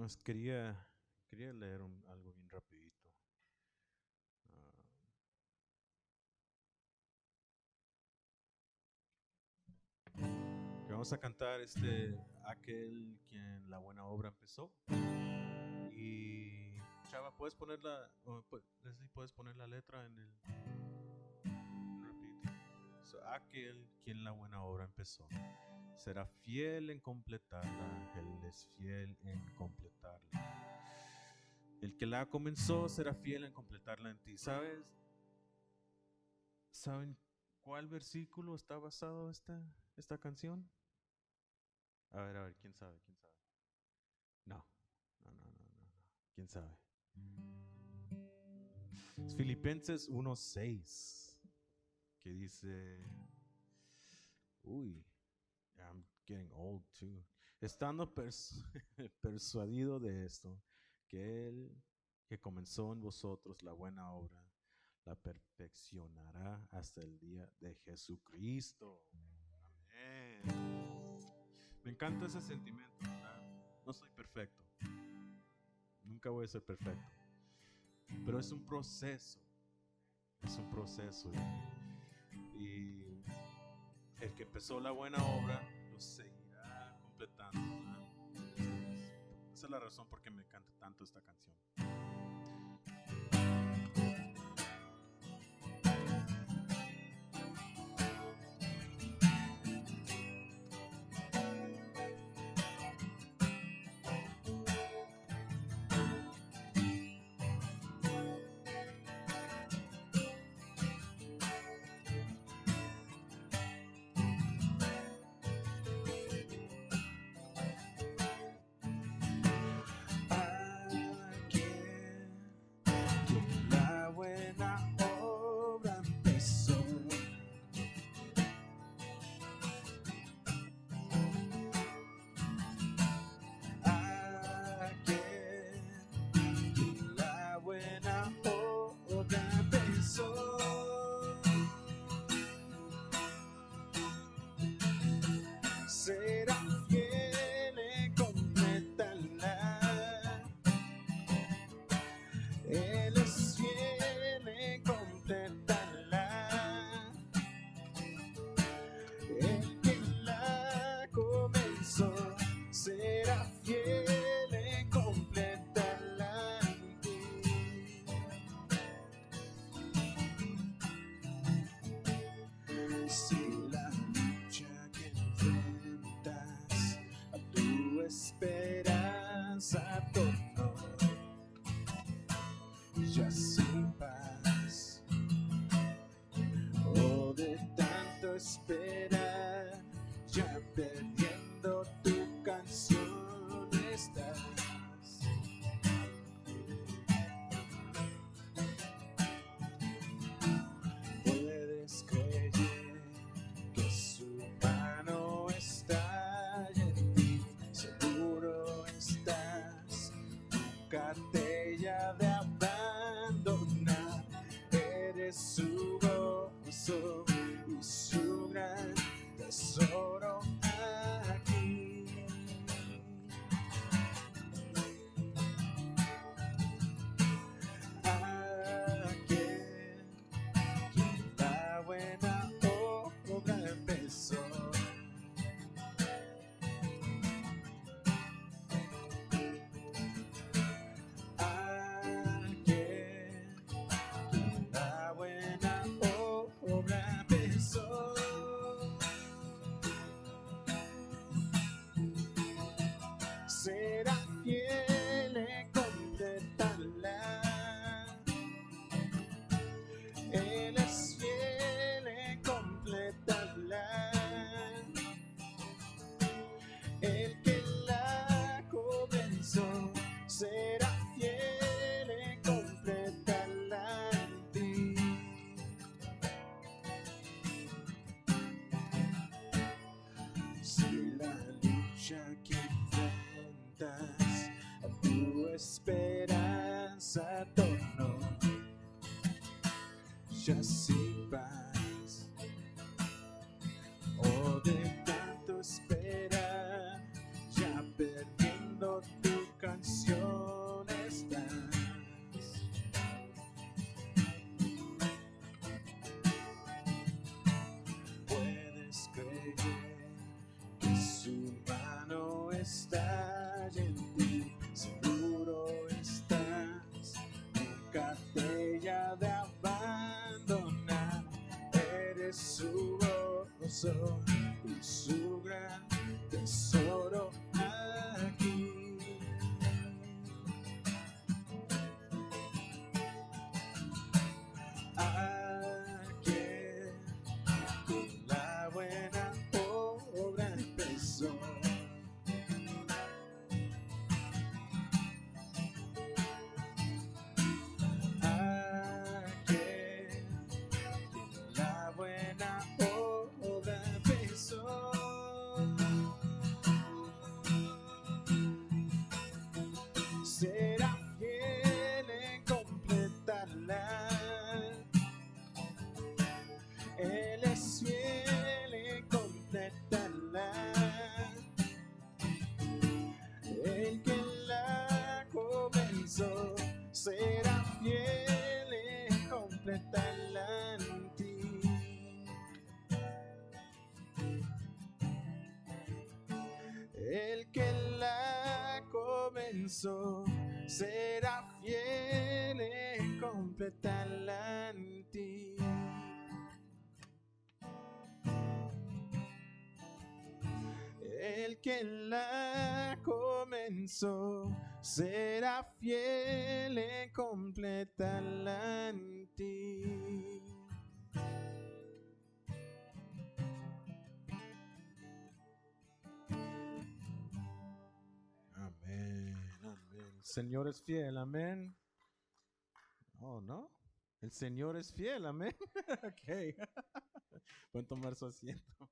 Pues quería leer algo bien rapidito. Ah, que vamos a cantar aquel quien la buena obra empezó. Y Chava, ¿puedes poner Leslie, ¿puedes poner la letra en el rapidito? So, aquel quien la buena obra empezó será fiel en completarla. Él es fiel en completarla. El que la comenzó será fiel en completarla en ti. ¿Saben cuál versículo está basado esta canción? A ver, ¿quién sabe? ¿Quién sabe? No, no. ¿Quién sabe? Es Filipenses 1:6, que dice, uy, I'm getting old too. Estando persuadido de esto, que Él que comenzó en vosotros la buena obra, la perfeccionará hasta el día de Jesucristo. Amén. Me encanta ese sentimiento, ¿verdad? No soy perfecto, nunca voy a ser perfecto, pero es un proceso, y el que empezó la buena obra lo seguirá completando, ¿verdad? Esa es la razón por qué me encanta tanto esta canción. La buena obra empezó. La buena obra empezó. Será fiel en completarla. Él es fiel en completarla. El que la comenzó será fiel en completarla. Si la lucha que enfrentas a tu esperanza tornó ya sin paz, o de tanto esperar, ya perdiendo tu canción estás. Puedes creer que su mano está en ti, seguro estás, nunca te haya de abandonar. Eres su gozo y su gran tesoro aquí. Aquel quien la buena obra empezó. La buena obra empezó. Será fiel en completarla. Él es fiel en completarla. El que la comenzó será fiel en completarla en ti. Si la lucha que enfrentas a tu esperanza tornó ya sin paz, o de tanto esperar, ya perdiendo tu canción. comenzó y su gran tesoro aquí. Aquel con la buena obra empezó. Será fiel en completarla. Él es fiel en completarla. El que la comenzó será fiel en completarla en ti. El que la comenzó será fiel en completarla en ti. El que la comenzó será fiel en completarla en ti. Amén, amén. El Señor es fiel, amén. Oh, ¿no? El Señor es fiel, amén. Ok. Pueden tomar su asiento.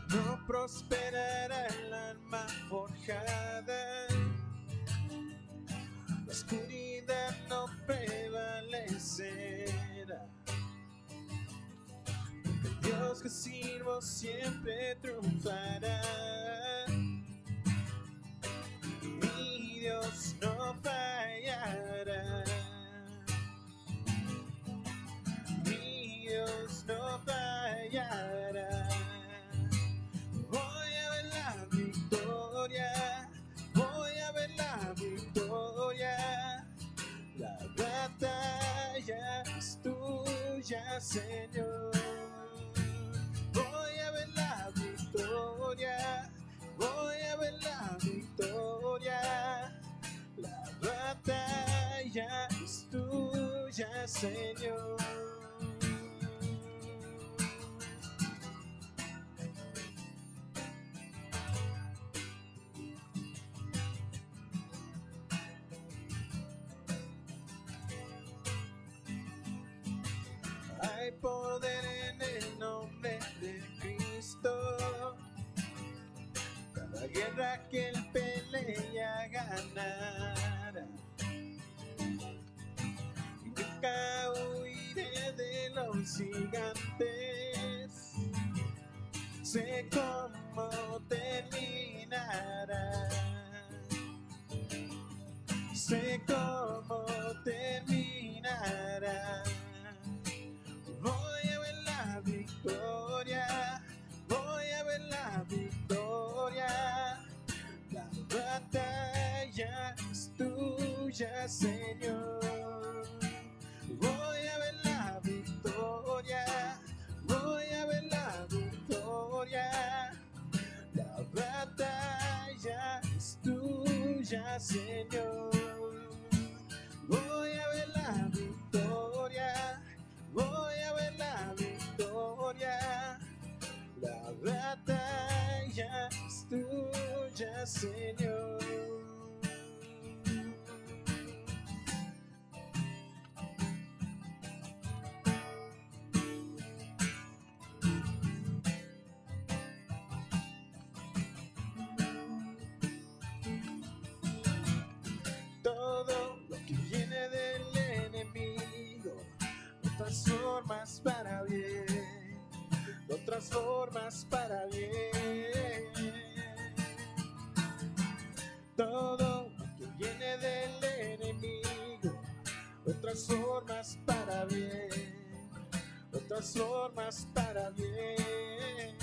No prosperará el alma forjada, la oscuridad no prevalecerá. Porque el Dios que sirvo siempre triunfará. Mi Dios no fallará. Mi Dios no fallará. Voy a ver la victoria, voy a ver la victoria. La batalla es tuya, Señor. Voy a ver la victoria, voy a ver la victoria. La batalla es tuya, Señor. Hay poder en el nombre de Cristo. Cada guerra que él pelea ganará. Y nunca huiré de los gigantes. Sé cómo terminará. Sé cómo terminará. Voy a ver la victoria, voy a ver la victoria. La batalla es tuya, Señor. Voy a ver la victoria, voy a ver la victoria. La batalla es tuya, Señor. Voy a ver la victoria, voy a ver la victoria. La batalla es tuya, Señor. Todo lo que viene del enemigo lo transformas para bien, lo transformas para bien. transformas para bien, lo transformas para bien.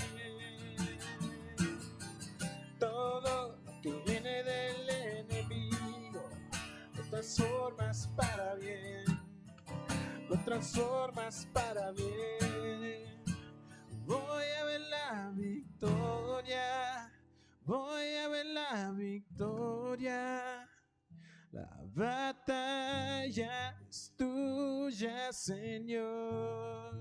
Todo lo que viene del enemigo, lo transformas para bien, lo transformas para bien. Voy a ver la victoria, voy a ver la victoria. La batalla es tuya, Señor.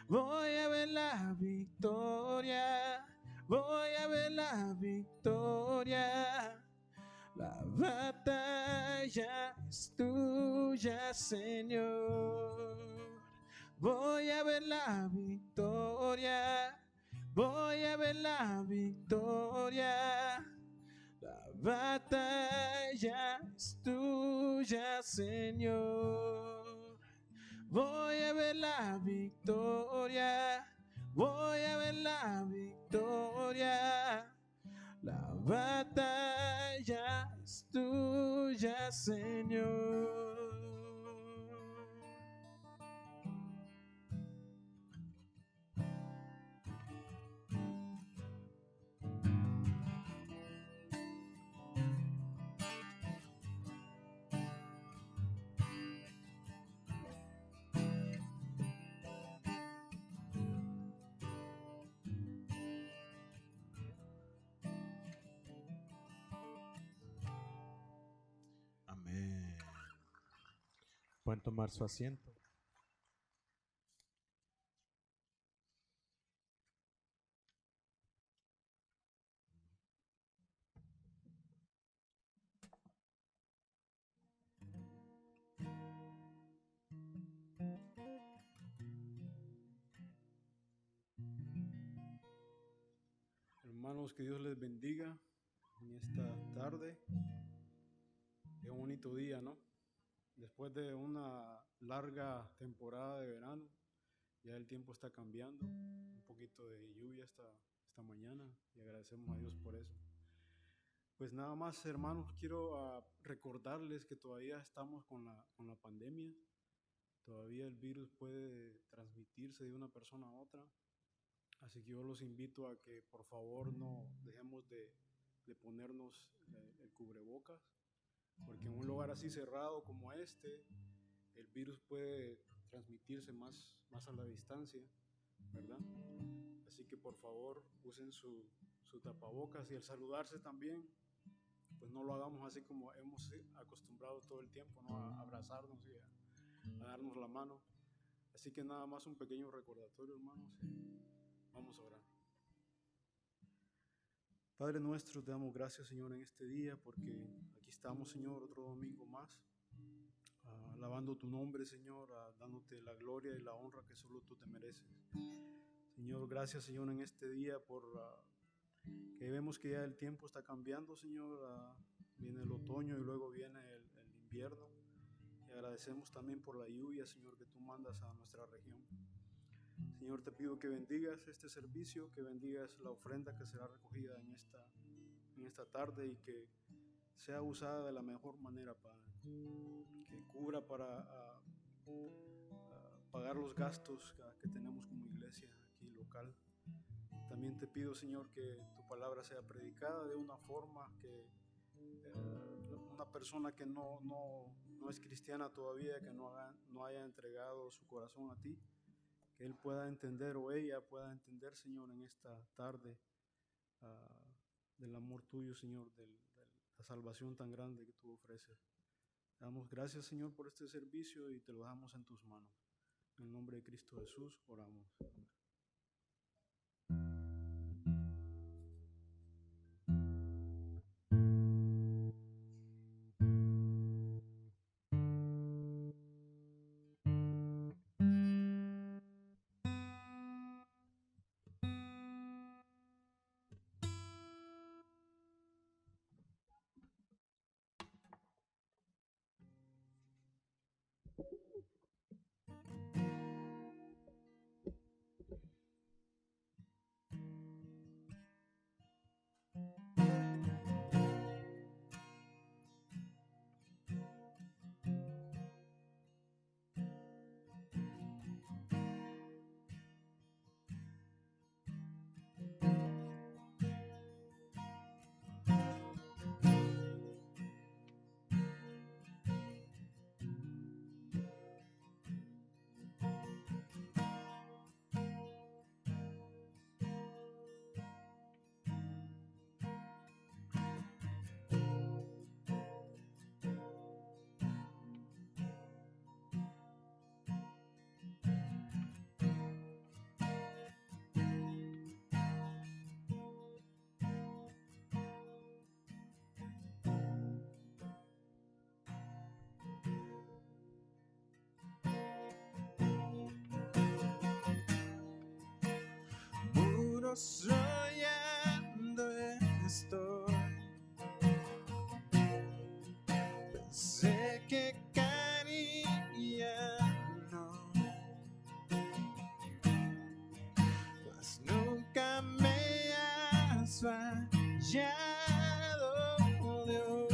Voy a ver la victoria, voy a ver la victoria. La batalla es tuya, Señor. Voy a ver la victoria, voy a ver la victoria. La batalla es tuya, Señor. Voy a ver la victoria, voy a ver la victoria. La batalla es tuya, Señor. Amén. Pueden tomar su asiento. Hermanos, que Dios les bendiga en esta tarde. Es un bonito día, ¿no? Después de una larga temporada de verano, ya el tiempo está cambiando. Un poquito de lluvia esta mañana y agradecemos a Dios por eso. Pues nada más, hermanos, quiero recordarles que todavía estamos con la pandemia. Todavía el virus puede transmitirse de una persona a otra. Así que yo los invito a que por favor no dejemos de ponernos el cubrebocas, porque en un lugar así cerrado como este, el virus puede transmitirse más a la distancia, ¿verdad? Así que por favor usen su tapabocas, y al saludarse también, pues no lo hagamos así como hemos acostumbrado todo el tiempo, ¿no? A abrazarnos y a darnos la mano. Así que nada más un pequeño recordatorio, hermanos. Vamos a orar. Padre nuestro, te damos gracias, Señor, en este día, porque aquí estamos, Señor, otro domingo más, alabando tu nombre, Señor, dándote la gloria y la honra que solo tú te mereces. Señor, gracias, Señor, en este día por que vemos que ya el tiempo está cambiando, Señor. Viene el otoño y luego viene el invierno. Y agradecemos también por la lluvia, Señor, que tú mandas a nuestra región. Señor, te pido que bendigas este servicio, que bendigas la ofrenda que será recogida en esta tarde, y que sea usada de la mejor manera, Padre. Que cubra para pagar los gastos que tenemos como iglesia aquí local. También te pido, Señor, que tu palabra sea predicada de una forma que una persona que no es cristiana todavía, que no haya entregado su corazón a ti, que él pueda entender, o ella pueda entender, Señor, en esta tarde, del amor tuyo, Señor, de la salvación tan grande que tú ofreces. Damos gracias, Señor, por este servicio y te lo damos en tus manos. En el nombre de Cristo Jesús oramos. Amén. soñando estoy. Pensé que caería, no, mas nunca me has fallado, Dios.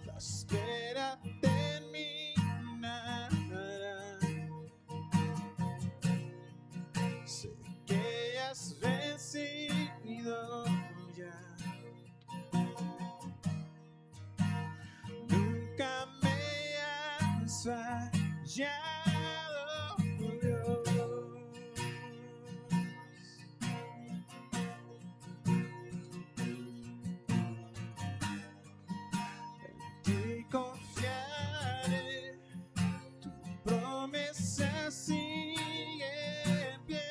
La espera terminará. Sé que has vencido ya. Nunca me has fallado, Dios. En ti confiaré, tu promesa sigue en pie.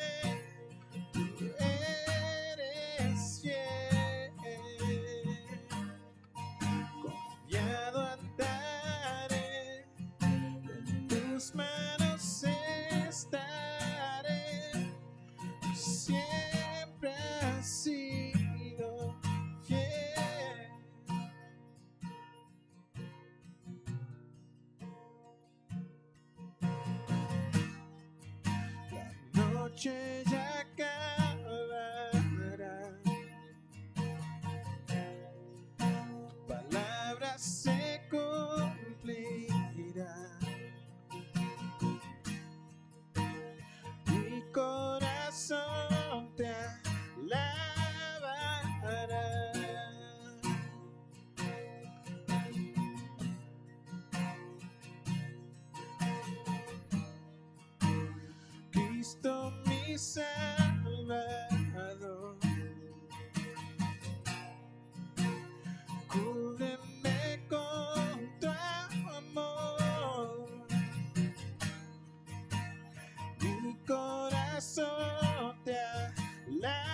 Tú eres fiel, confiado andaré, en tus manos estaré. Tú siempre has sido fiel. La noche ya acabará, tu palabra se cumplirá. Mi corazón te alabará. Cristo mi Salvador, cúbreme con tu amor. Mi corazón te alabará.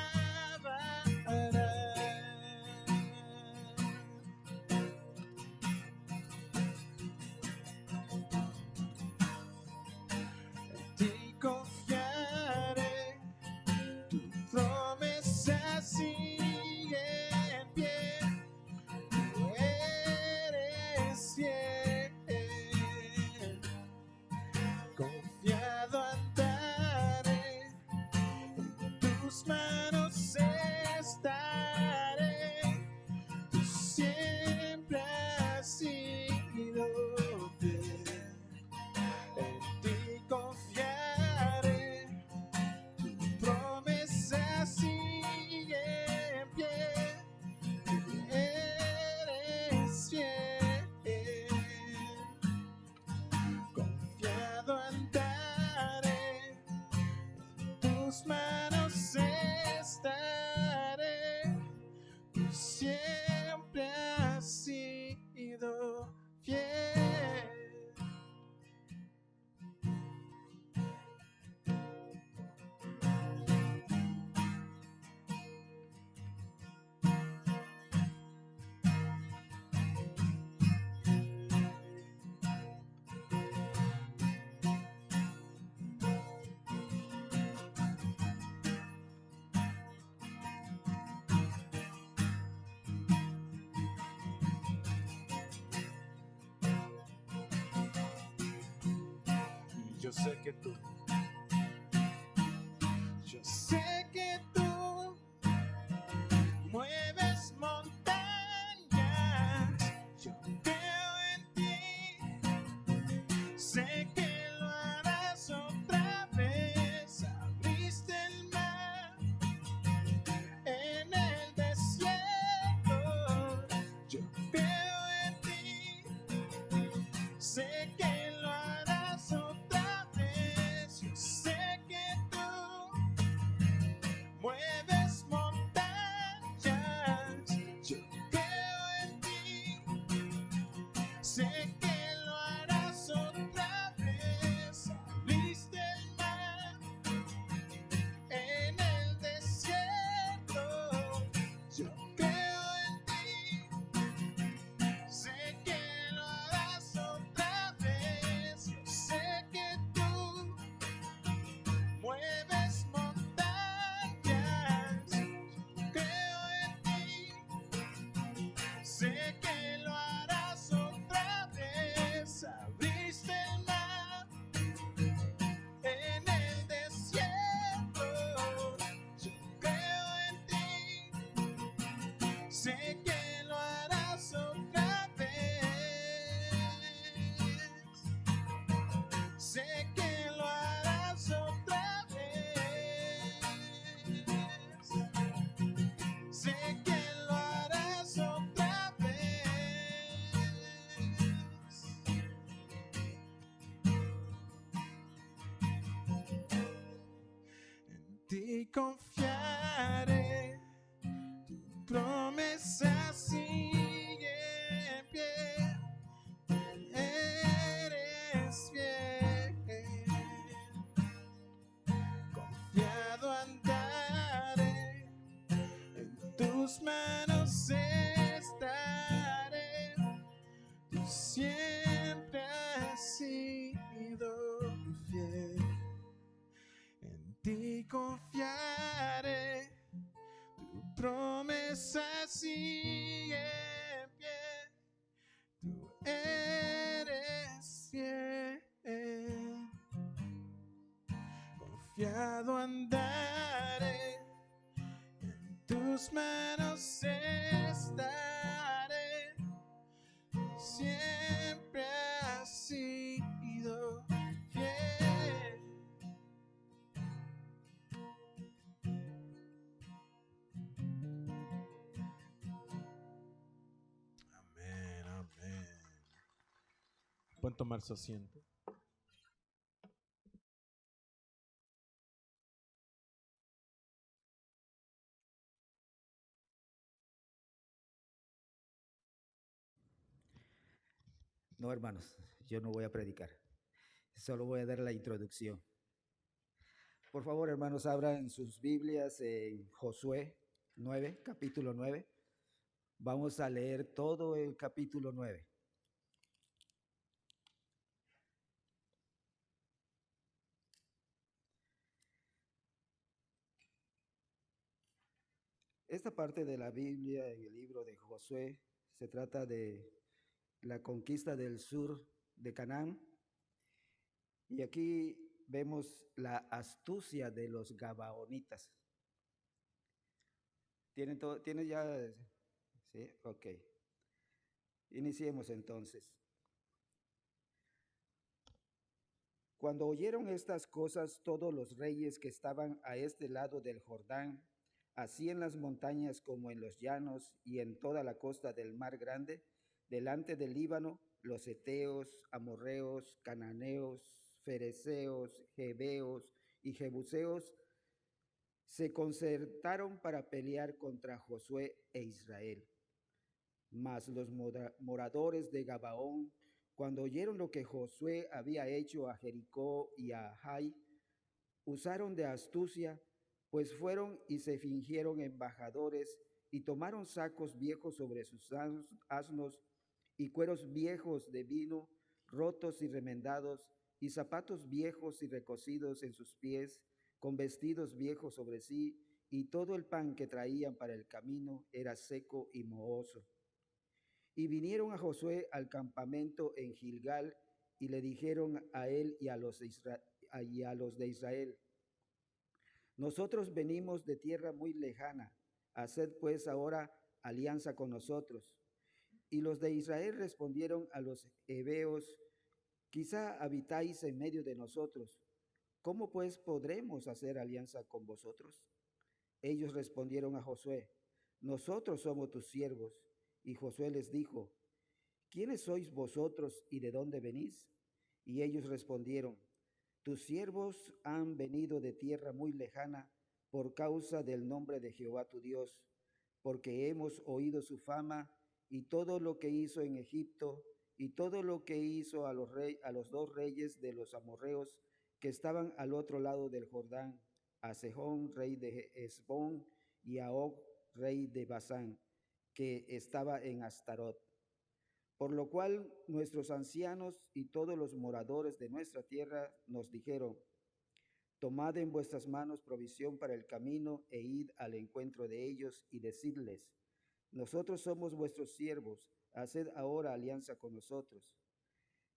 En ti confiaré, tu promesa sigue en pie. Tú eres fiel, confiado andaré, en tus manos estaré. Tú siempre has sido fiel. En ti confiaré, tu promesa sigue en pie. Tú eres fiel, confiado andaré, en tus manos estaré. Tú siempre has sido fiel. Yo sé que tú mueves montañas. Yo creo en ti, sé que lo harás otra vez. Abriste el mar en el desierto. Yo creo en ti, sé que lo harás otra vez. Yo sé que tú mueves montañas. Yo creo en ti, sé que lo harás otra vez. Abriste el mar en el desierto. Yo creo en ti, sé que lo harás otra vez. sé que lo harás otra vez. Abriste el mar en el desierto. Yo creo en ti. Sé que lo harás otra vez. Sé que lo harás otra vez. Sé que lo harás otra vez. En ti confiaré, tu promesa sigue en pie. Eres fiel, confiado andaré, en tus manos estaré. Tú siempre has sido fiel. En ti confiaré, tu promesa sigue en pie. Tú eres fiel, confiado andaré, en tus manos estaré. Siempre has sido fiel. Amén, amén. Pueden tomar su asiento. No, hermanos, yo no voy a predicar. Solo voy a dar la introducción. Por favor, hermanos, abran sus Biblias en Josué 9, capítulo 9. Vamos a leer todo el capítulo 9. Esta parte de la Biblia, en el libro de Josué, se trata de la conquista del sur de Canaán. Y aquí vemos la astucia de los gabaonitas. ¿Tienen ya? Sí, ok. Iniciemos entonces. Cuando oyeron estas cosas, todos los reyes que estaban a este lado del Jordán, así en las montañas como en los llanos y en toda la costa del mar grande, delante del Líbano, los heteos, amorreos, cananeos, fereceos, jebeos y jebuseos, se concertaron para pelear contra Josué e Israel. Mas los moradores de Gabaón, cuando oyeron lo que Josué había hecho a Jericó y a Jai, usaron de astucia, pues fueron y se fingieron embajadores y tomaron sacos viejos sobre sus asnos y cueros viejos de vino, rotos y remendados, y zapatos viejos y recocidos en sus pies, con vestidos viejos sobre sí, y todo el pan que traían para el camino era seco y mohoso. Y vinieron a Josué al campamento en Gilgal, y le dijeron a él y a los de Israel: nosotros venimos de tierra muy lejana, haced pues ahora alianza con nosotros. Y los de Israel respondieron a los heveos: quizá habitáis en medio de nosotros, ¿cómo pues podremos hacer alianza con vosotros? Ellos respondieron a Josué: nosotros somos tus siervos. Y Josué les dijo: ¿quiénes sois vosotros y de dónde venís? Y ellos respondieron: tus siervos han venido de tierra muy lejana por causa del nombre de Jehová tu Dios, porque hemos oído su fama y todo lo que hizo en Egipto y todo lo que hizo a los dos reyes de los amorreos que estaban al otro lado del Jordán, a Sejón, rey de Hesbón, y a Og, rey de Basán, que estaba en Astarot. Por lo cual nuestros ancianos y todos los moradores de nuestra tierra nos dijeron: tomad en vuestras manos provisión para el camino e id al encuentro de ellos y decidles: Nosotros somos vuestros siervos, haced ahora alianza con nosotros.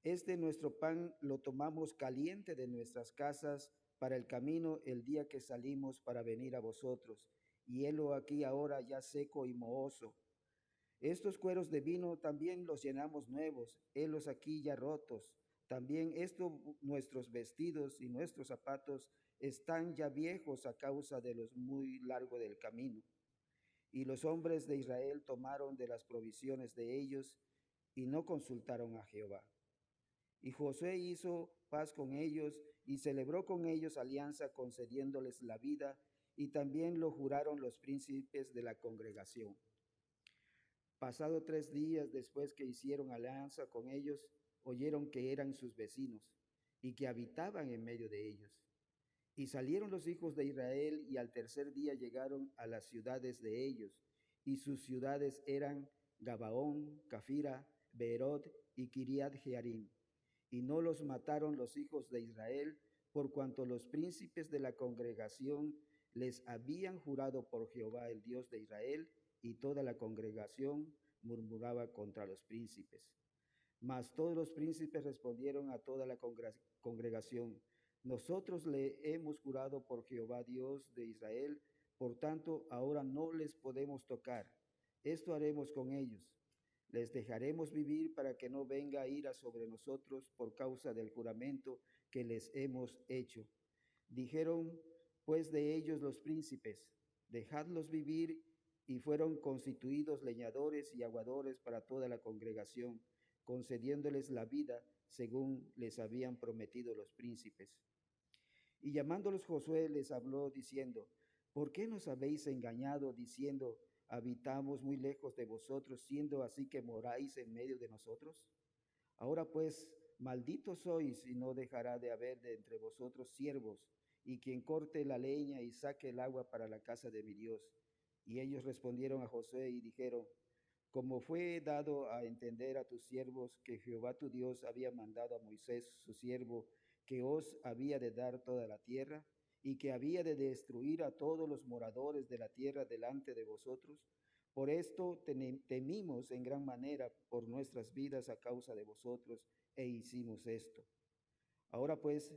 Este nuestro pan lo tomamos caliente de nuestras casas para el camino el día que salimos para venir a vosotros, y helo aquí ahora ya seco y mohoso. Estos cueros de vino también los llenamos nuevos, helos aquí ya rotos. También nuestros vestidos y nuestros zapatos están ya viejos a causa de los muy largo del camino. Y los hombres de Israel tomaron de las provisiones de ellos y no consultaron a Jehová. Y Josué hizo paz con ellos y celebró con ellos alianza, concediéndoles la vida, y también lo juraron los príncipes de la congregación. Pasado 3 días después que hicieron alianza con ellos, oyeron que eran sus vecinos y que habitaban en medio de ellos. Y salieron los hijos de Israel y al tercer día llegaron a las ciudades de ellos, y sus ciudades eran Gabaón, Cafira, Beerot y Kiriat Jearim. Y no los mataron los hijos de Israel, por cuanto los príncipes de la congregación les habían jurado por Jehová, el Dios de Israel, y toda la congregación murmuraba contra los príncipes. Mas todos los príncipes respondieron a toda la congregación: nosotros le hemos jurado por Jehová, Dios de Israel, por tanto ahora no les podemos tocar. Esto haremos con ellos: les dejaremos vivir para que no venga ira sobre nosotros por causa del juramento que les hemos hecho. Dijeron pues de ellos los príncipes: dejadlos vivir, y fueron constituidos leñadores y aguadores para toda la congregación, concediéndoles la vida según les habían prometido los príncipes. Y llamándolos Josué les habló diciendo: ¿por qué nos habéis engañado diciendo: habitamos muy lejos de vosotros, siendo así que moráis en medio de nosotros? Ahora pues, malditos sois, y no dejará de haber de entre vosotros siervos, y quien corte la leña y saque el agua para la casa de mi Dios. Y ellos respondieron a Josué y dijeron: como fue dado a entender a tus siervos que Jehová tu Dios había mandado a Moisés su siervo, que os había de dar toda la tierra, y que había de destruir a todos los moradores de la tierra delante de vosotros, por esto temimos en gran manera por nuestras vidas a causa de vosotros, e hicimos esto. Ahora pues,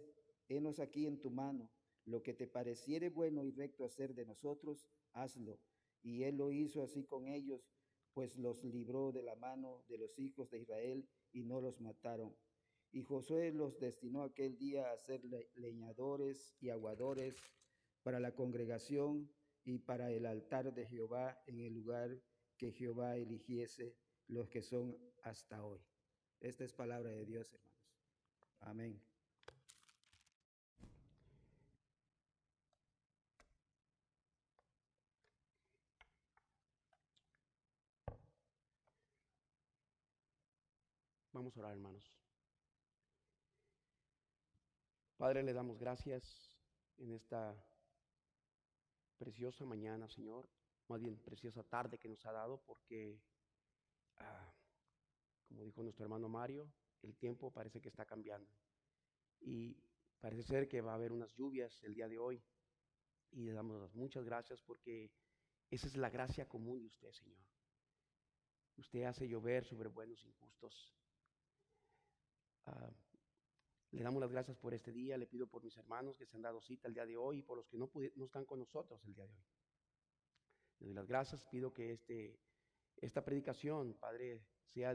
henos aquí en tu mano, lo que te pareciere bueno y recto hacer de nosotros, hazlo. Y él lo hizo así con ellos, pues los libró de la mano de los hijos de Israel y no los mataron. Y Josué los destinó aquel día a ser leñadores y aguadores para la congregación y para el altar de Jehová en el lugar que Jehová eligiese, los que son hasta hoy. Esta es palabra de Dios, hermanos. Amén. Vamos a orar, hermanos. Padre, le damos gracias en esta preciosa mañana, Señor, más bien preciosa tarde que nos ha dado, porque, como dijo nuestro hermano Mario, el tiempo parece que está cambiando. Y parece ser que va a haber unas lluvias el día de hoy. Y le damos muchas gracias porque esa es la gracia común de usted, Señor. Usted hace llover sobre buenos e injustos. Le damos las gracias por este día. Le pido por mis hermanos que se han dado cita el día de hoy y por los que no están con nosotros el día de hoy. Le doy las gracias. Pido que esta predicación, Padre, sea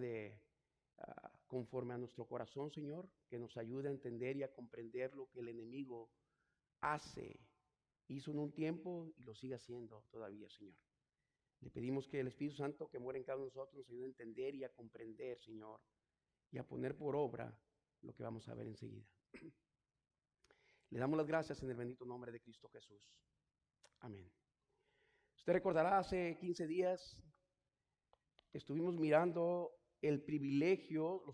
conforme a nuestro corazón, Señor, que nos ayude a entender y a comprender lo que el enemigo hizo en un tiempo y lo sigue haciendo todavía, Señor. Le pedimos que el Espíritu Santo que muere en cada uno de nosotros nos ayude a entender y a comprender, Señor, y a poner por obra lo que vamos a ver enseguida. Le damos las gracias en el bendito nombre de Cristo Jesús. Amén. Usted recordará, hace 15 días estuvimos mirando los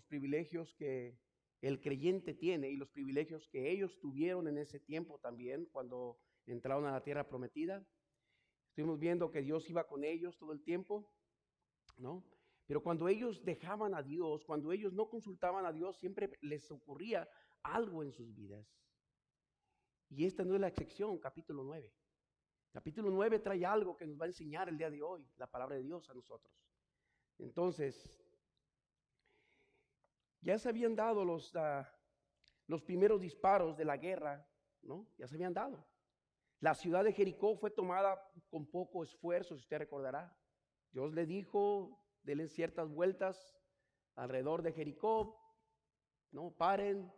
privilegios que el creyente tiene y los privilegios que ellos tuvieron en ese tiempo también cuando entraron a la tierra prometida. Estuvimos viendo que Dios iba con ellos todo el tiempo, ¿no? Pero cuando ellos dejaban a Dios, cuando ellos no consultaban a Dios, siempre les ocurría algo en sus vidas. Y esta no es la excepción, capítulo 9. Capítulo 9 trae algo que nos va a enseñar el día de hoy, la palabra de Dios a nosotros. Entonces, ya se habían dado los primeros disparos de la guerra, ¿no? Ya se habían dado. La ciudad de Jericó fue tomada con poco esfuerzo, si usted recordará. Dios le dijo, denle ciertas vueltas alrededor de Jericó, ¿no? Paren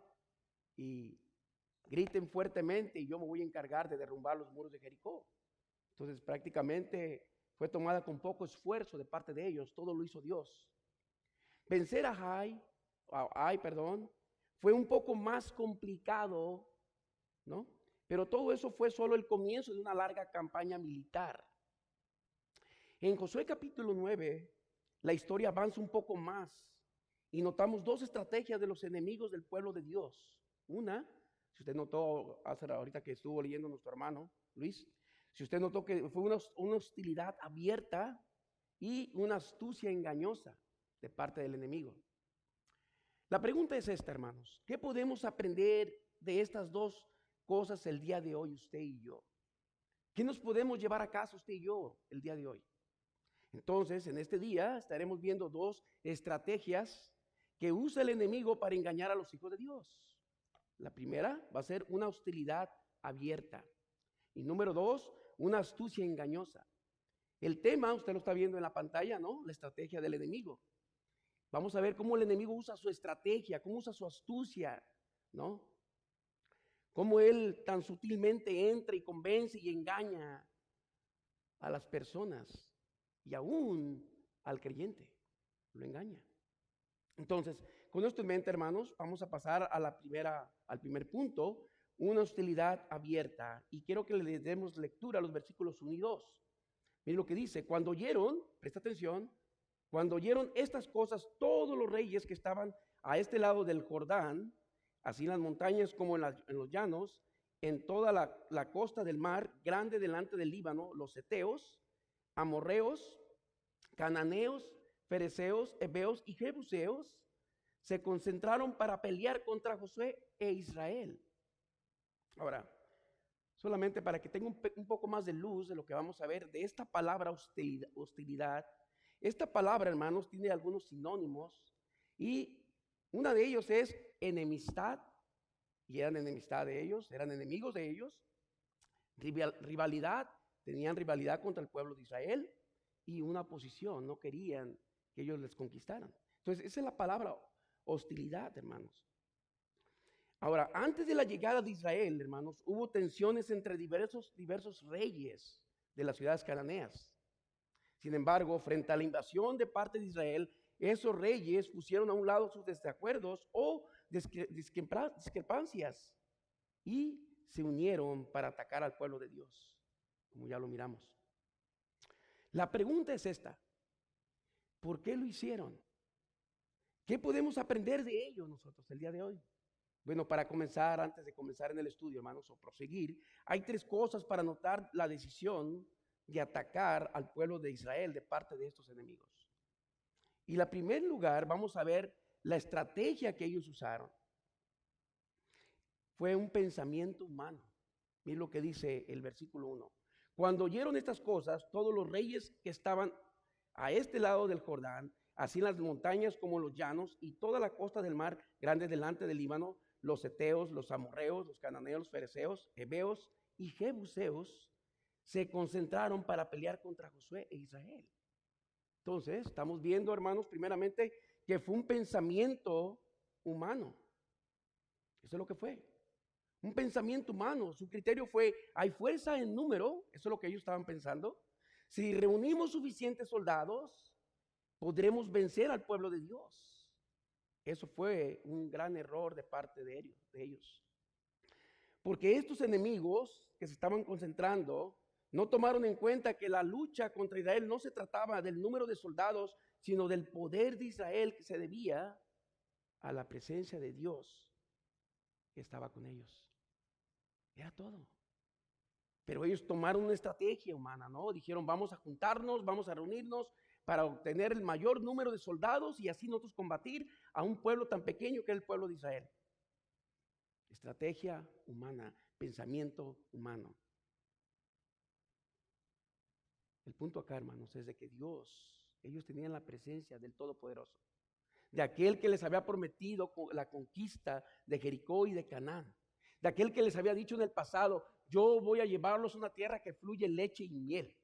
y griten fuertemente y yo me voy a encargar de derrumbar los muros de Jericó. Entonces prácticamente fue tomada con poco esfuerzo de parte de ellos, todo lo hizo Dios. Vencer a Ai, fue un poco más complicado, ¿no? Pero todo eso fue solo el comienzo de una larga campaña militar. En Josué capítulo 9, la historia avanza un poco más y notamos dos estrategias de los enemigos del pueblo de Dios. Una, si usted notó ahorita que estuvo leyendo nuestro hermano Luis, si usted notó que fue una hostilidad abierta y una astucia engañosa de parte del enemigo. La pregunta es esta, hermanos. ¿Qué podemos aprender de estas dos cosas el día de hoy, usted y yo? ¿Qué nos podemos llevar a casa usted y yo el día de hoy? Entonces, en este día estaremos viendo dos estrategias que usa el enemigo para engañar a los hijos de Dios. La primera va a ser una hostilidad abierta. Y número dos, una astucia engañosa. El tema, usted lo está viendo en la pantalla, ¿no? La estrategia del enemigo. Vamos a ver cómo el enemigo usa su estrategia, cómo usa su astucia, ¿no? Cómo él tan sutilmente entra y convence y engaña a las personas y aún al creyente, lo engaña. Entonces, con esto en mente, hermanos, vamos a pasar al primer punto, una hostilidad abierta. Y quiero que le demos lectura a los versículos 1 y 2. Miren lo que dice, cuando oyeron, presta atención, cuando oyeron estas cosas, todos los reyes que estaban a este lado del Jordán, así en las montañas como en los llanos, en toda la costa del mar, grande delante del Líbano, los heteos, amorreos, cananeos, fereceos, heveos y jebuseos, se concentraron para pelear contra Josué e Israel. Ahora, solamente para que tenga un poco más de luz de lo que vamos a ver de esta palabra hostilidad. Esta palabra, hermanos, tiene algunos sinónimos y una de ellos es enemistad, y eran enemistad de ellos, eran enemigos de ellos, rivalidad, tenían rivalidad contra el pueblo de Israel y una oposición, no querían que ellos les conquistaran. Entonces, esa es la palabra hostilidad, hermanos. Ahora, antes de la llegada de Israel, hermanos, hubo tensiones entre diversos reyes de las ciudades cananeas. Sin embargo, frente a la invasión de parte de Israel, esos reyes pusieron a un lado sus desacuerdos o discrepancias y se unieron para atacar al pueblo de Dios, como ya lo miramos. La pregunta es esta: ¿por qué lo hicieron? ¿Qué podemos aprender de ellos nosotros el día de hoy? Bueno, para comenzar, antes de comenzar en el estudio, hermanos, o proseguir, hay tres cosas para notar la decisión de atacar al pueblo de Israel de parte de estos enemigos. Y en primer lugar, vamos a ver la estrategia que ellos usaron. Fue un pensamiento humano. Miren lo que dice el versículo 1. Cuando oyeron estas cosas, todos los reyes que estaban a este lado del Jordán, así en las montañas como en los llanos y toda la costa del mar grande delante del Líbano, los heteos, los amorreos, los cananeos, los fereceos, heveos y jebuseos, se concentraron para pelear contra Josué e Israel. Entonces, estamos viendo, hermanos, primeramente, que fue un pensamiento humano. Eso es lo que fue. Un pensamiento humano. Su criterio fue, hay fuerza en número, eso es lo que ellos estaban pensando. Si reunimos suficientes soldados, podremos vencer al pueblo de Dios. Eso fue un gran error de parte de ellos. Porque estos enemigos que se estaban concentrando no tomaron en cuenta que la lucha contra Israel no se trataba del número de soldados, sino del poder de Israel que se debía a la presencia de Dios que estaba con ellos. Era todo. Pero ellos tomaron una estrategia humana, ¿no? Dijeron, vamos a juntarnos, vamos a reunirnos para obtener el mayor número de soldados y así nosotros combatir a un pueblo tan pequeño que es el pueblo de Israel. Estrategia humana, pensamiento humano. El punto acá, hermanos, es de que ellos tenían la presencia del Todopoderoso, de aquel que les había prometido la conquista de Jericó y de Canaán, de aquel que les había dicho en el pasado, yo voy a llevarlos a una tierra que fluye leche y miel.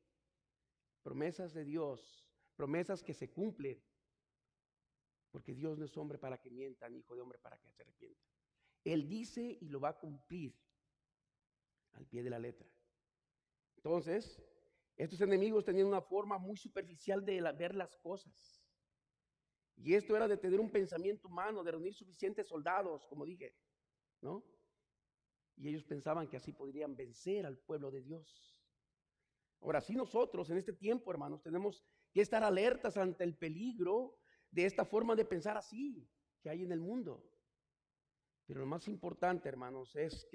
Promesas de Dios, promesas que se cumplen, porque Dios no es hombre para que mienta, ni hijo de hombre para que se arrepienta. Él dice y lo va a cumplir al pie de la letra. Entonces, estos enemigos tenían una forma muy superficial de ver las cosas. Y esto era de tener un pensamiento humano, de reunir suficientes soldados, como dije, ¿no? Y ellos pensaban que así podrían vencer al pueblo de Dios. Ahora, sí nosotros en este tiempo, hermanos, tenemos que estar alertas ante el peligro de esta forma de pensar así que hay en el mundo. Pero lo más importante, hermanos, es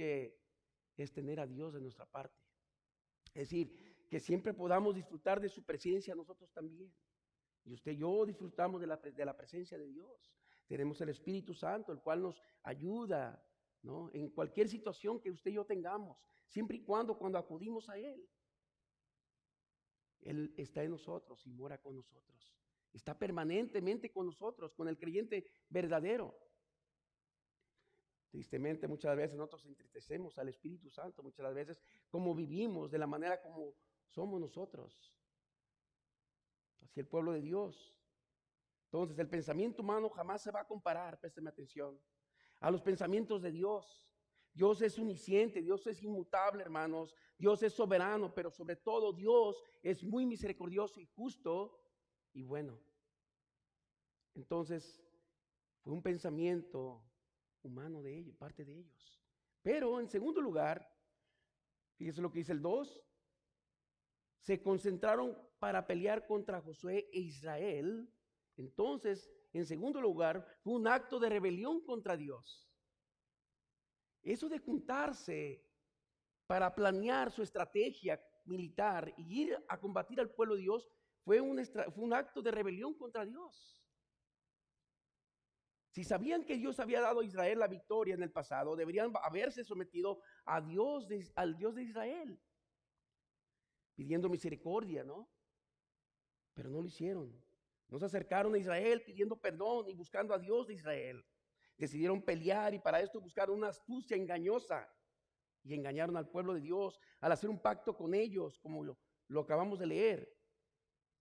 tener a Dios de nuestra parte. Es decir, que siempre podamos disfrutar de su presencia nosotros también. Y usted y yo disfrutamos de la presencia de Dios. Tenemos el Espíritu Santo, el cual nos ayuda, ¿no? En cualquier situación que usted y yo tengamos, siempre y cuando acudimos a Él. Él está en nosotros y mora con nosotros. Está permanentemente con nosotros, con el creyente verdadero. Tristemente, muchas veces nosotros entristecemos al Espíritu Santo, muchas veces como vivimos, de la manera como somos nosotros. Así el pueblo de Dios. Entonces, el pensamiento humano jamás se va a comparar, présteme atención, a los pensamientos de Dios. Dios es omnisciente, Dios es inmutable, hermanos. Dios es soberano, pero sobre todo Dios es muy misericordioso y justo y bueno. Entonces, fue un pensamiento humano de ellos, parte de ellos. Pero en segundo lugar, fíjese lo que dice el 2, se concentraron para pelear contra Josué e Israel. Entonces, en segundo lugar, fue un acto de rebelión contra Dios. Eso de juntarse para planear su estrategia militar y ir a combatir al pueblo de Dios fue un acto de rebelión contra Dios. Si sabían que Dios había dado a Israel la victoria en el pasado, deberían haberse sometido al Dios de Israel, pidiendo misericordia, ¿no? Pero no lo hicieron. No se acercaron a Israel pidiendo perdón y buscando a Dios de Israel. Decidieron pelear y para esto buscaron una astucia engañosa y engañaron al pueblo de Dios al hacer un pacto con ellos, como lo acabamos de leer.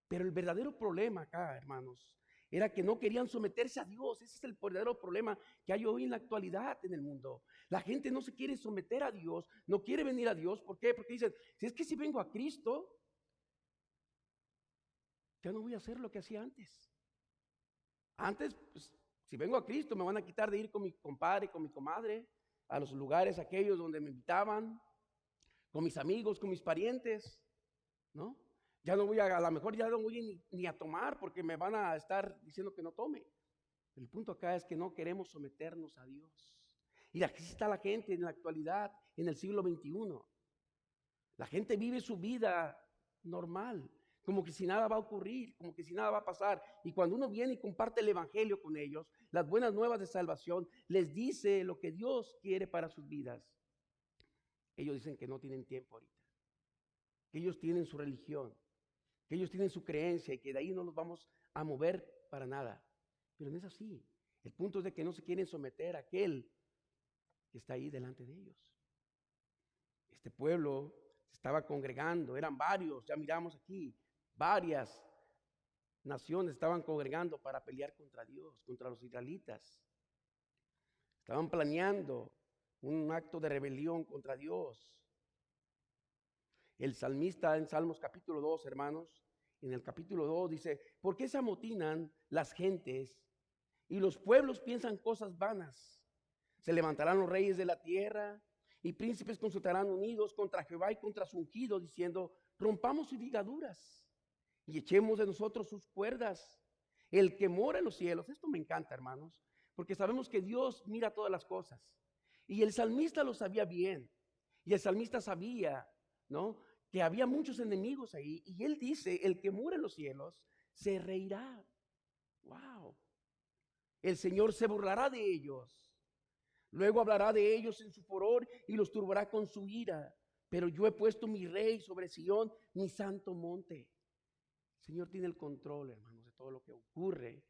Pero el verdadero problema acá, hermanos, era que no querían someterse a Dios. Ese es el verdadero problema que hay hoy en la actualidad en el mundo. La gente no se quiere someter a Dios, no quiere venir a Dios. ¿Por qué? Porque dicen, si vengo a Cristo, ya no voy a hacer lo que hacía antes. Antes, pues, si vengo a Cristo, me van a quitar de ir con mi compadre, con mi comadre, a los lugares aquellos donde me invitaban, con mis amigos, con mis parientes, ¿no? Ya no voy a lo mejor ya no voy ni a tomar porque me van a estar diciendo que no tome. El punto acá es que no queremos someternos a Dios. Y aquí está la gente en la actualidad, en el siglo XXI. La gente vive su vida normal, como que si nada va a ocurrir, como que si nada va a pasar. Y cuando uno viene y comparte el evangelio con ellos, las buenas nuevas de salvación, les dice lo que Dios quiere para sus vidas. Ellos dicen que no tienen tiempo ahorita, que ellos tienen su religión, que ellos tienen su creencia y que de ahí no los vamos a mover para nada. Pero no es así. El punto es de que no se quieren someter a aquel que está ahí delante de ellos. Este pueblo se estaba congregando, eran varios, ya miramos aquí, varias naciones estaban congregando para pelear contra Dios, contra los israelitas. Estaban planeando un acto de rebelión contra Dios. El salmista en Salmos capítulo 2, hermanos, en el capítulo 2 dice, ¿por qué se amotinan las gentes y los pueblos piensan cosas vanas? Se levantarán los reyes de la tierra y príncipes consultarán unidos contra Jehová y contra su ungido, diciendo, rompamos sus ligaduras y echemos de nosotros sus cuerdas. El que mora en los cielos, esto me encanta, hermanos, porque sabemos que Dios mira todas las cosas. Y el salmista lo sabía bien. Y el salmista sabía, ¿no?, que había muchos enemigos ahí. Y él dice, el que mora en los cielos se reirá. ¡Wow! El Señor se burlará de ellos. Luego hablará de ellos en su furor y los turbará con su ira. Pero yo he puesto mi rey sobre Sión, mi santo monte. Señor tiene el control, hermanos, de todo lo que ocurre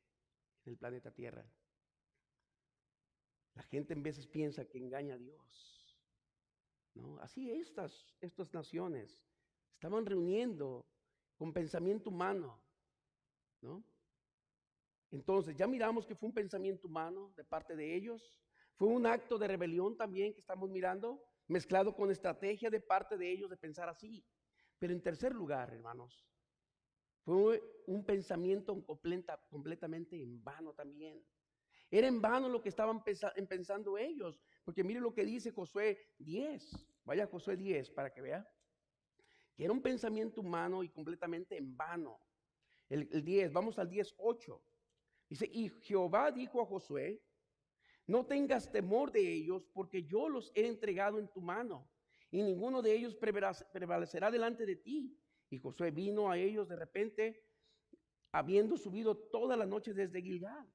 en el planeta Tierra. La gente en veces piensa que engaña a Dios, ¿no? Así estas naciones estaban reuniendo con pensamiento humano, ¿no? Entonces, ya miramos que fue un pensamiento humano de parte de ellos. Fue un acto de rebelión también que estamos mirando, mezclado con estrategia de parte de ellos de pensar así. Pero en tercer lugar, hermanos, fue un pensamiento completamente en vano también. Era en vano lo que estaban pensando ellos, porque mire lo que dice Josué 10. Vaya a Josué 10 para que vea que era un pensamiento humano y completamente en vano. El 10, vamos al 10:8. Dice, y Jehová dijo a Josué, no tengas temor de ellos, porque yo los he entregado en tu mano, y ninguno de ellos prevalecerá delante de ti. Y Josué vino a ellos de repente, habiendo subido toda la noche desde Gilgal.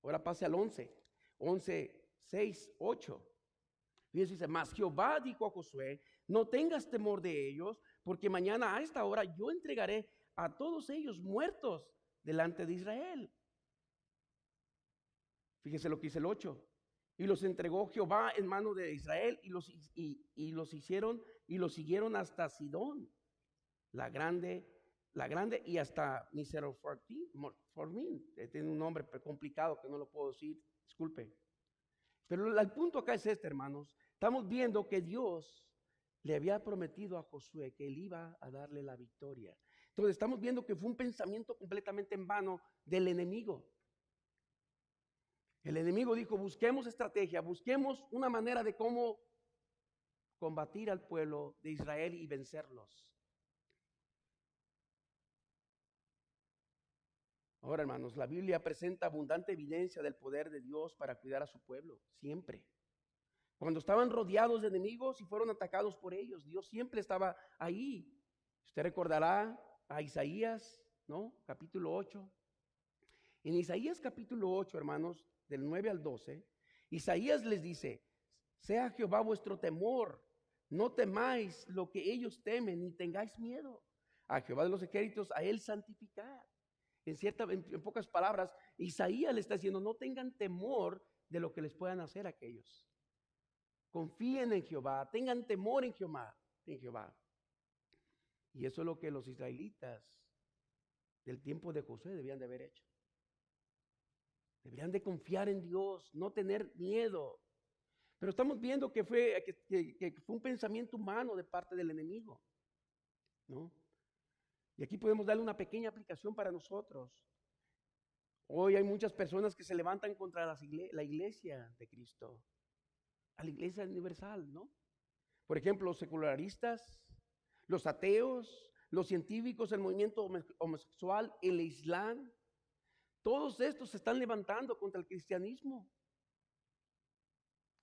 Ahora pase al 11:6-8. Fíjense, dice, mas Jehová dijo a Josué, no tengas temor de ellos, porque mañana a esta hora yo entregaré a todos ellos muertos delante de Israel. Fíjense lo que dice el 8. Y los entregó Jehová en mano de Israel y los siguieron hasta Sidón, la grande y hasta Miseroformín. Tiene un nombre complicado que no lo puedo decir, disculpe. Pero el punto acá es este, hermanos. Estamos viendo que Dios le había prometido a Josué que él iba a darle la victoria. Entonces estamos viendo que fue un pensamiento completamente en vano del enemigo. El enemigo dijo, busquemos estrategia, busquemos una manera de cómo combatir al pueblo de Israel y vencerlos. Ahora, hermanos, la Biblia presenta abundante evidencia del poder de Dios para cuidar a su pueblo, siempre. Cuando estaban rodeados de enemigos y fueron atacados por ellos, Dios siempre estaba ahí. Usted recordará a Isaías, ¿no? Capítulo 8. En Isaías capítulo 8, hermanos, del 9 al 12, Isaías les dice, sea Jehová vuestro temor, no temáis lo que ellos temen, ni tengáis miedo. A Jehová de los ejércitos, a él santificar. En pocas palabras, Isaías le está diciendo, no tengan temor de lo que les puedan hacer aquellos. Confíen en Jehová, tengan temor en Jehová. Y eso es lo que los israelitas del tiempo de Josué debían de haber hecho. Deberían de confiar en Dios, no tener miedo. Pero estamos viendo que fue un pensamiento humano de parte del enemigo, ¿no? Y aquí podemos darle una pequeña aplicación para nosotros. Hoy hay muchas personas que se levantan contra la iglesia de Cristo, a la iglesia universal, ¿no? Por ejemplo, los secularistas, los ateos, los científicos, el movimiento homosexual, el Islam. Todos estos se están levantando contra el cristianismo.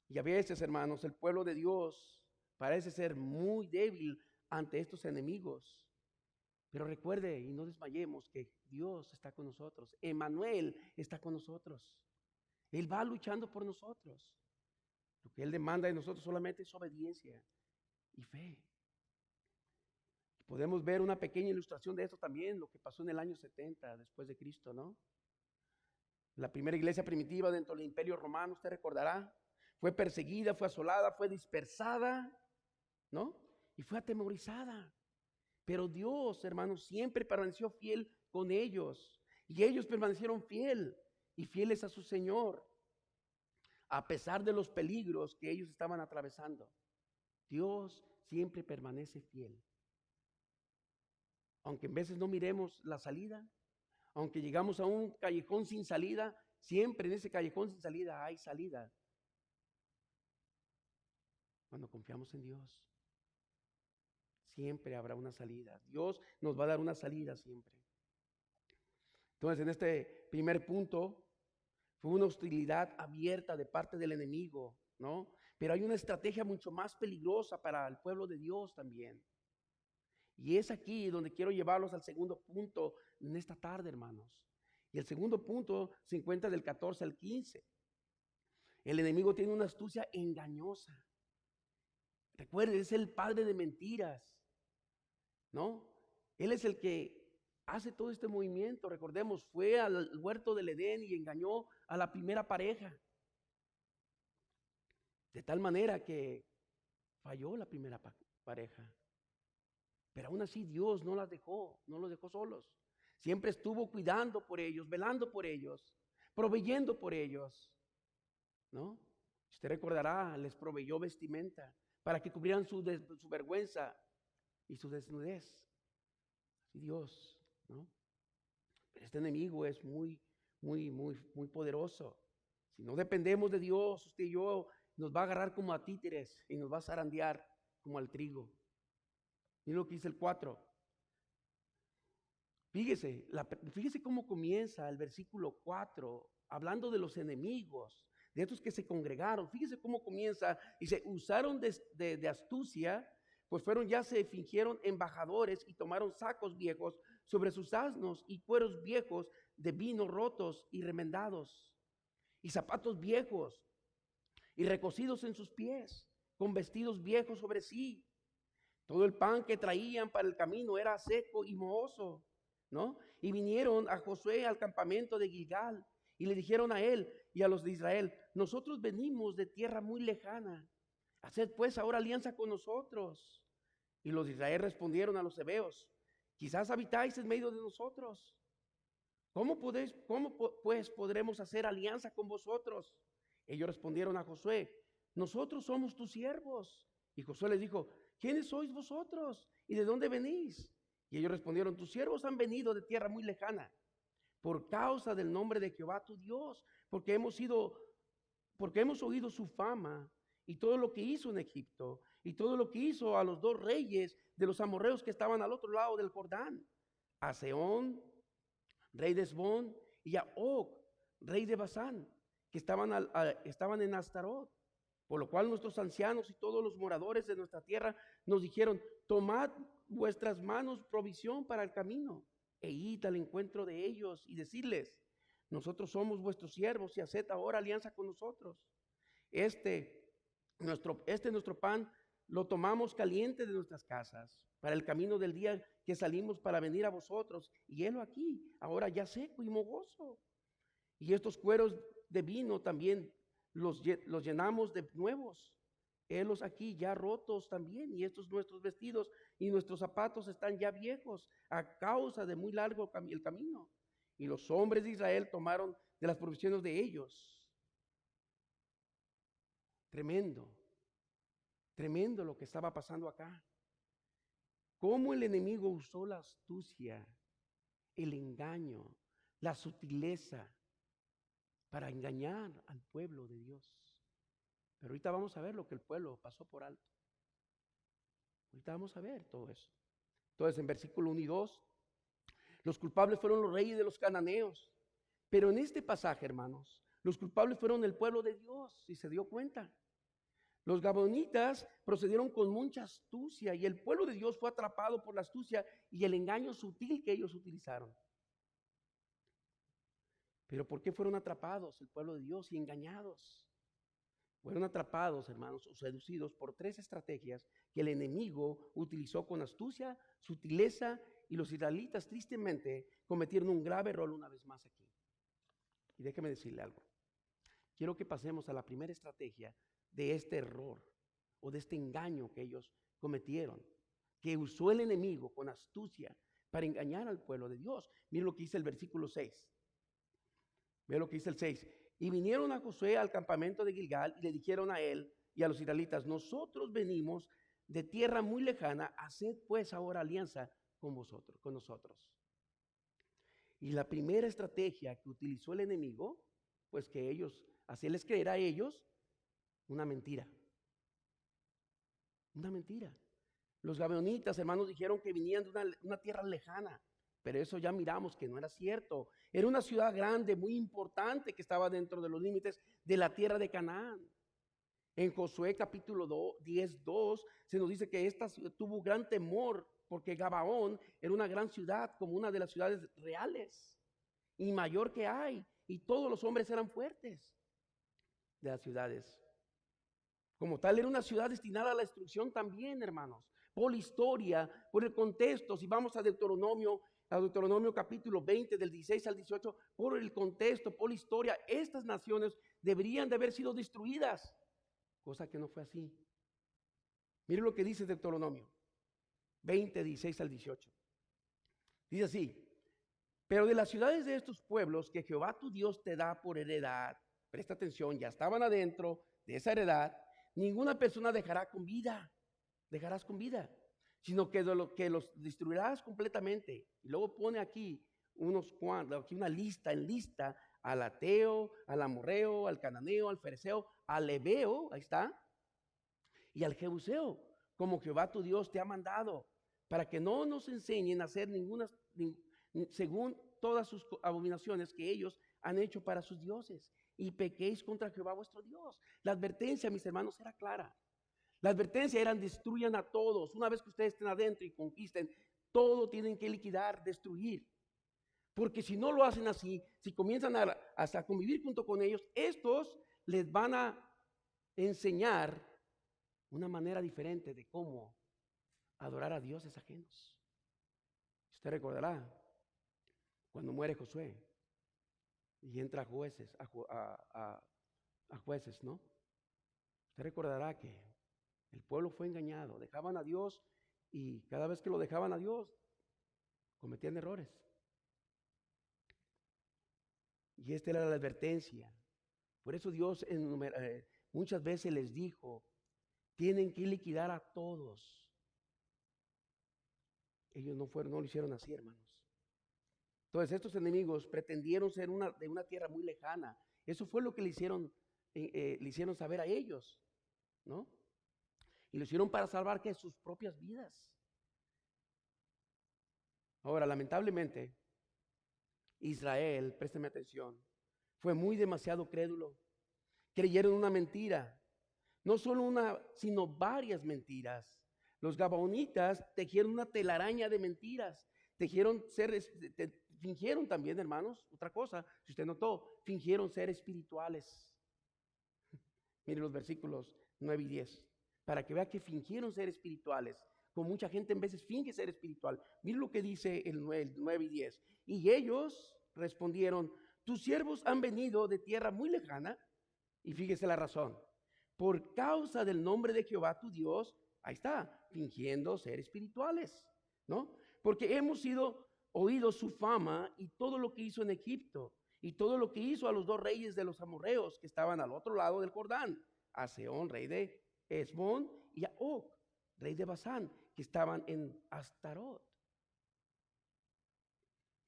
Y a veces, hermanos, el pueblo de Dios parece ser muy débil ante estos enemigos. Pero recuerde y no desmayemos que Dios está con nosotros. Emmanuel está con nosotros. Él va luchando por nosotros. Lo que Él demanda de nosotros solamente es obediencia y fe. Podemos ver una pequeña ilustración de esto también, lo que pasó en el año 70 después de Cristo, ¿no? La primera iglesia primitiva dentro del Imperio Romano, usted recordará, fue perseguida, fue asolada, fue dispersada, ¿no? Y fue atemorizada. Pero Dios, hermanos, siempre permaneció fiel con ellos. Y ellos permanecieron fieles a su Señor, a pesar de los peligros que ellos estaban atravesando. Dios siempre permanece fiel. Aunque en veces no miremos la salida, aunque llegamos a un callejón sin salida, siempre en ese callejón sin salida hay salida. Cuando confiamos en Dios, siempre habrá una salida. Dios nos va a dar una salida siempre. Entonces, en este primer punto, fue una hostilidad abierta de parte del enemigo, ¿no? Pero hay una estrategia mucho más peligrosa para el pueblo de Dios también. Y es aquí donde quiero llevarlos al segundo punto en esta tarde, hermanos. Y el segundo punto se encuentra del 14 al 15. El enemigo tiene una astucia engañosa. Recuerde, es el padre de mentiras, ¿no? Él es el que hace todo este movimiento. Recordemos, fue al huerto del Edén y engañó a la primera pareja. De tal manera que falló la primera pareja. Pero aún así Dios no los dejó solos. Siempre estuvo cuidando por ellos, velando por ellos, proveyendo por ellos, ¿no? Usted recordará, les proveyó vestimenta para que cubrieran su vergüenza y su desnudez. Así Dios, ¿no? Pero este enemigo es muy poderoso. Si no dependemos de Dios, usted y yo, nos va a agarrar como a títeres y nos va a zarandear como al trigo. Miren lo que dice el 4. Fíjese cómo comienza el versículo 4, hablando de los enemigos, de estos que se congregaron. Fíjese cómo comienza, dice, usaron de astucia, pues se fingieron embajadores y tomaron sacos viejos sobre sus asnos y cueros viejos de vino rotos y remendados, y zapatos viejos y recocidos en sus pies, con vestidos viejos sobre sí. Todo el pan que traían para el camino era seco y mohoso, ¿no? Y vinieron a Josué al campamento de Gilgal y le dijeron a él y a los de Israel: nosotros venimos de tierra muy lejana, haced pues ahora alianza con nosotros. Y los de Israel respondieron a los heveos: quizás habitáis en medio de nosotros. ¿Cómo pues podremos hacer alianza con vosotros? Ellos respondieron a Josué: nosotros somos tus siervos. Y Josué les dijo: ¿quiénes sois vosotros? ¿Y de dónde venís? Y ellos respondieron: tus siervos han venido de tierra muy lejana, por causa del nombre de Jehová tu Dios, porque hemos oído su fama y todo lo que hizo en Egipto, y todo lo que hizo a los 2 reyes de los amorreos que estaban al otro lado del Jordán, a Sehón, rey de Hesbón, y a Og, rey de Basán, que estaban en Astarot. Por lo cual nuestros ancianos y todos los moradores de nuestra tierra nos dijeron: tomad vuestras manos provisión para el camino, e id al encuentro de ellos y decirles: nosotros somos vuestros siervos y haced ahora alianza con nosotros. Nuestro pan lo tomamos caliente de nuestras casas para el camino del día que salimos para venir a vosotros, y helo aquí, ahora ya seco y mohoso. Y estos cueros de vino también los llenamos de nuevos, helos aquí ya rotos también, y estos nuestros vestidos y nuestros zapatos están ya viejos a causa de muy largo el camino. Y los hombres de Israel tomaron de las provisiones de ellos. Tremendo lo que estaba pasando acá. Cómo el enemigo usó la astucia, el engaño, la sutileza para engañar al pueblo de Dios. Pero ahorita vamos a ver lo que el pueblo pasó por alto. Ahorita vamos a ver todo eso. Entonces, en versículo 1 y 2, los culpables fueron los reyes de los cananeos. Pero en este pasaje, hermanos, los culpables fueron el pueblo de Dios, si se dio cuenta. Los gabaonitas procedieron con mucha astucia y el pueblo de Dios fue atrapado por la astucia y el engaño sutil que ellos utilizaron. Pero ¿por qué fueron atrapados el pueblo de Dios y engañados? Fueron atrapados, hermanos, o seducidos por 3 estrategias que el enemigo utilizó con astucia, sutileza, y los israelitas tristemente cometieron un grave error una vez más aquí. Y déjeme decirle algo. Quiero que pasemos a la primera estrategia de este error o de este engaño que ellos cometieron, que usó el enemigo con astucia para engañar al pueblo de Dios. Miren lo que dice el versículo 6. Ve lo que dice el 6. Y vinieron a Josué al campamento de Gilgal y le dijeron a él y a los israelitas: nosotros venimos de tierra muy lejana, haced pues ahora alianza con nosotros. Y la primera estrategia que utilizó el enemigo, pues que ellos, hacerles creer a ellos una mentira. Una mentira. Los gabaonitas, hermanos, dijeron que venían de una tierra lejana. Pero eso ya miramos que no era cierto. Era una ciudad grande, muy importante, que estaba dentro de los límites de la tierra de Canaán. En Josué capítulo 10:2 se nos dice que esta tuvo gran temor porque Gabaón era una gran ciudad, como una de las ciudades reales y mayor que hay. Y todos los hombres eran fuertes de las ciudades. Como tal, era una ciudad destinada a la destrucción también, hermanos. Por la historia, por el contexto, si vamos a Deuteronomio, a Deuteronomio capítulo 20, del 16 al 18, por el contexto, por la historia, estas naciones deberían de haber sido destruidas, cosa que no fue así. Mire lo que dice Deuteronomio 20, 16 al 18. Dice así: pero de las ciudades de estos pueblos que Jehová tu Dios te da por heredad, presta atención, ya estaban adentro de esa heredad, ninguna persona dejarás con vida, sino que los destruirás completamente. Y luego pone aquí una lista, al ateo, al amorreo, al cananeo, al fereceo, al heveo, ahí está, y al jebuseo, como Jehová tu Dios te ha mandado, para que no nos enseñen a hacer según todas sus abominaciones que ellos han hecho para sus dioses, y pequéis contra Jehová vuestro Dios. La advertencia, mis hermanos, era clara. La advertencia era: destruyan a todos. Una vez que ustedes estén adentro y conquisten, todo tienen que liquidar, destruir. Porque si no lo hacen así, si comienzan a convivir junto con ellos, estos les van a enseñar una manera diferente de cómo adorar a dioses ajenos. Usted recordará cuando muere Josué y entra jueces, a jueces, ¿no? Usted recordará que el pueblo fue engañado, dejaban a Dios, y cada vez que lo dejaban a Dios, cometían errores. Y esta era la advertencia. Por eso Dios muchas veces les dijo: tienen que liquidar a todos. Ellos no lo hicieron así, hermanos. Entonces estos enemigos pretendieron ser de una tierra muy lejana. Eso fue lo que le hicieron saber a ellos, ¿no? Y lo hicieron para salvar sus propias vidas. Ahora, lamentablemente, Israel, présteme atención, fue demasiado crédulo. Creyeron una mentira. No solo una, sino varias mentiras. Los gabaonitas tejieron una telaraña de mentiras. Fingieron también, hermanos, otra cosa, si usted notó, fingieron ser espirituales. Miren los versículos 9 y 10. Para que vea que fingieron ser espirituales. Como mucha gente en veces finge ser espiritual. Miren lo que dice el 9 y 10. Y ellos respondieron: tus siervos han venido de tierra muy lejana. Y fíjese la razón: por causa del nombre de Jehová tu Dios, ahí está, fingiendo ser espirituales, ¿no? Porque hemos oído su fama y todo lo que hizo en Egipto, y todo lo que hizo a los 2 reyes de los amorreos que estaban al otro lado del Jordán, a Sehón, rey de Hesbón, y a Og, rey de Basán, que estaban en Astarot.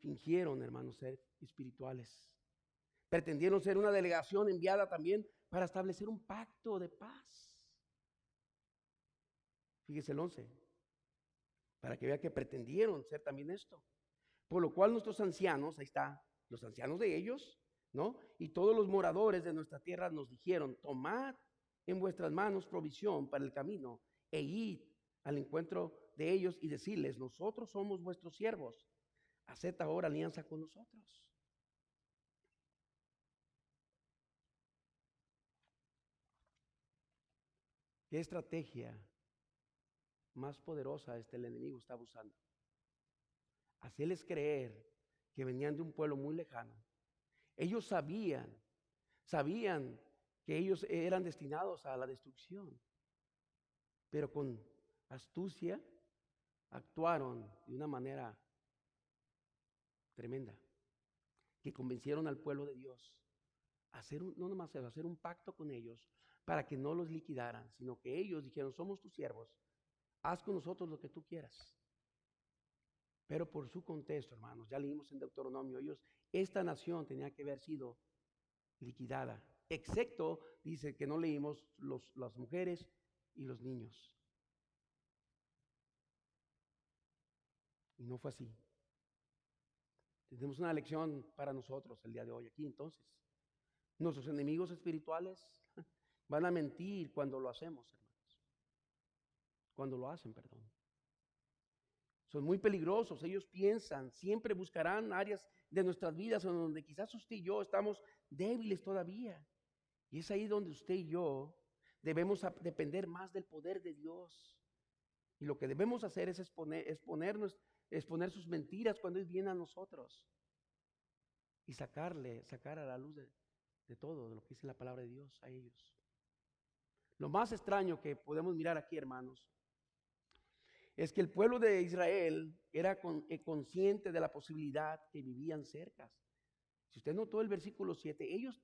Fingieron, hermanos, ser espirituales. Pretendieron ser una delegación enviada también para establecer un pacto de paz. Fíjese el 11, para que vea que pretendieron ser también esto. Por lo cual nuestros ancianos, ahí está, los ancianos de ellos, ¿no? Y todos los moradores de nuestra tierra nos dijeron: tomad en vuestras manos provisión para el camino, e id al encuentro de ellos y decirles: nosotros somos vuestros siervos, haced ahora alianza con nosotros. ¿Qué estrategia más poderosa el enemigo estaba usando? Hacerles creer que venían de un pueblo muy lejano. Ellos sabían que ellos eran destinados a la destrucción, pero con astucia actuaron de una manera tremenda, que convencieron al pueblo de Dios a hacer un pacto con ellos para que no los liquidaran, sino que ellos dijeron: somos tus siervos, haz con nosotros lo que tú quieras. Pero por su contexto, hermanos, ya leímos en Deuteronomio, esta nación tenía que haber sido liquidada, excepto, dice que no leímos, las mujeres y los niños. Y no fue así. Tenemos una lección para nosotros el día de hoy aquí, entonces. Nuestros enemigos espirituales van a mentir cuando lo hacemos, hermanos. Cuando lo hacen, perdón. Son muy peligrosos. Ellos siempre buscarán áreas de nuestras vidas en donde quizás usted y yo estamos débiles todavía. Y es ahí donde usted y yo debemos depender más del poder de Dios. Y lo que debemos hacer es poner exponer sus mentiras cuando Él viene a nosotros y sacar a la luz de todo, de lo que dice la palabra de Dios a ellos. Lo más extraño que podemos mirar aquí, hermanos, es que el pueblo de Israel era consciente de la posibilidad que vivían cerca. Si usted notó el versículo 7, ellos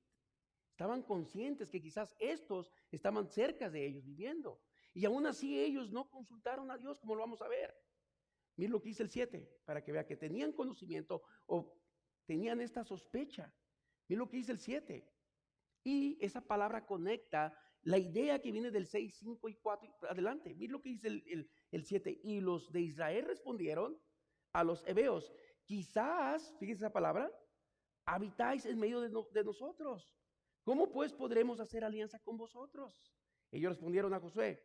estaban conscientes que quizás estos estaban cerca de ellos viviendo. Y aún así ellos no consultaron a Dios, como lo vamos a ver. Miren lo que dice el 7, para que vea que tenían conocimiento o tenían esta sospecha. Miren lo que dice el 7. Y esa palabra conecta la idea que viene del 6, 5 y 4 adelante. Miren lo que dice el 7. Y los de Israel respondieron a los heveos: quizás, fíjense esa palabra, habitáis en medio de nosotros. ¿Cómo pues podremos hacer alianza con vosotros? Ellos respondieron a Josué: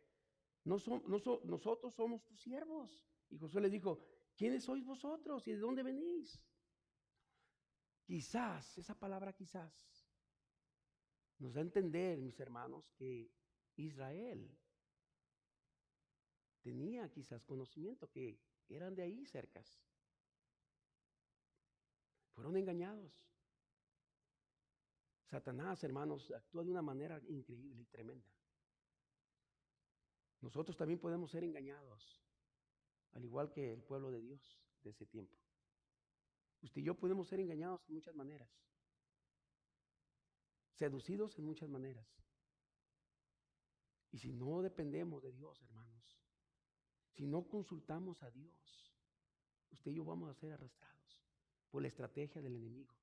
nosotros somos tus siervos. Y Josué les dijo: ¿quiénes sois vosotros y de dónde venís? Quizás, esa palabra quizás, nos da a entender, mis hermanos, que Israel tenía quizás conocimiento que eran de ahí cercas. Fueron engañados. Satanás, hermanos, actúa de una manera increíble y tremenda. Nosotros también podemos ser engañados, al igual que el pueblo de Dios de ese tiempo. Usted y yo podemos ser engañados en muchas maneras, seducidos en muchas maneras. Y si no dependemos de Dios, hermanos, si no consultamos a Dios, usted y yo vamos a ser arrastrados por la estrategia del enemigo.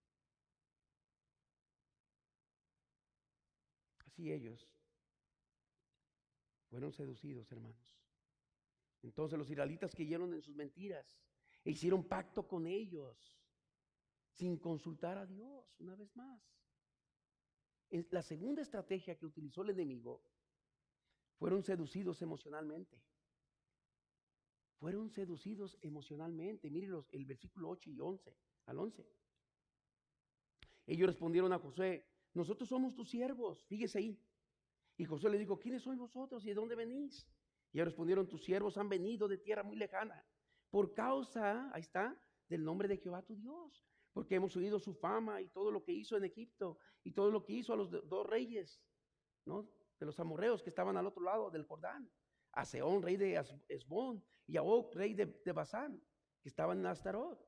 Así ellos fueron seducidos, hermanos. Entonces los israelitas cayeron en sus mentiras e hicieron pacto con ellos sin consultar a Dios una vez más. La segunda estrategia que utilizó el enemigo, fueron seducidos emocionalmente. Fueron seducidos emocionalmente. Miren el versículo 8 y 11 al 11. Ellos respondieron a Josué: nosotros somos tus siervos. Fíjese ahí. Y Josué les dijo: ¿quiénes sois vosotros y de dónde venís? Y ellos respondieron: tus siervos han venido de tierra muy lejana, por causa, ahí está, del nombre de Jehová tu Dios, porque hemos oído su fama y todo lo que hizo en Egipto y todo lo que hizo a los dos reyes, ¿no?, de los amorreos que estaban al otro lado del Jordán, a Sehón, rey de Hesbón, y a Og, rey de Basán, que estaban en Astarot.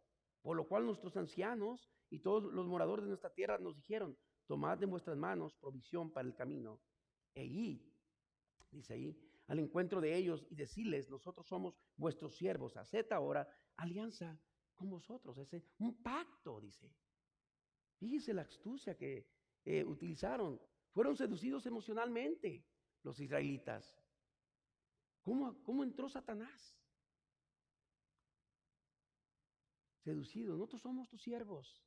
Por lo cual nuestros ancianos y todos los moradores de nuestra tierra nos dijeron: tomad de vuestras manos provisión para el camino, e id, dice ahí, al encuentro de ellos y decirles: nosotros somos vuestros siervos, haced ahora alianza con vosotros. Es un pacto, dice. Fíjese la astucia que utilizaron. Fueron seducidos emocionalmente los israelitas. ¿Cómo entró Satanás? Seducidos: nosotros somos tus siervos.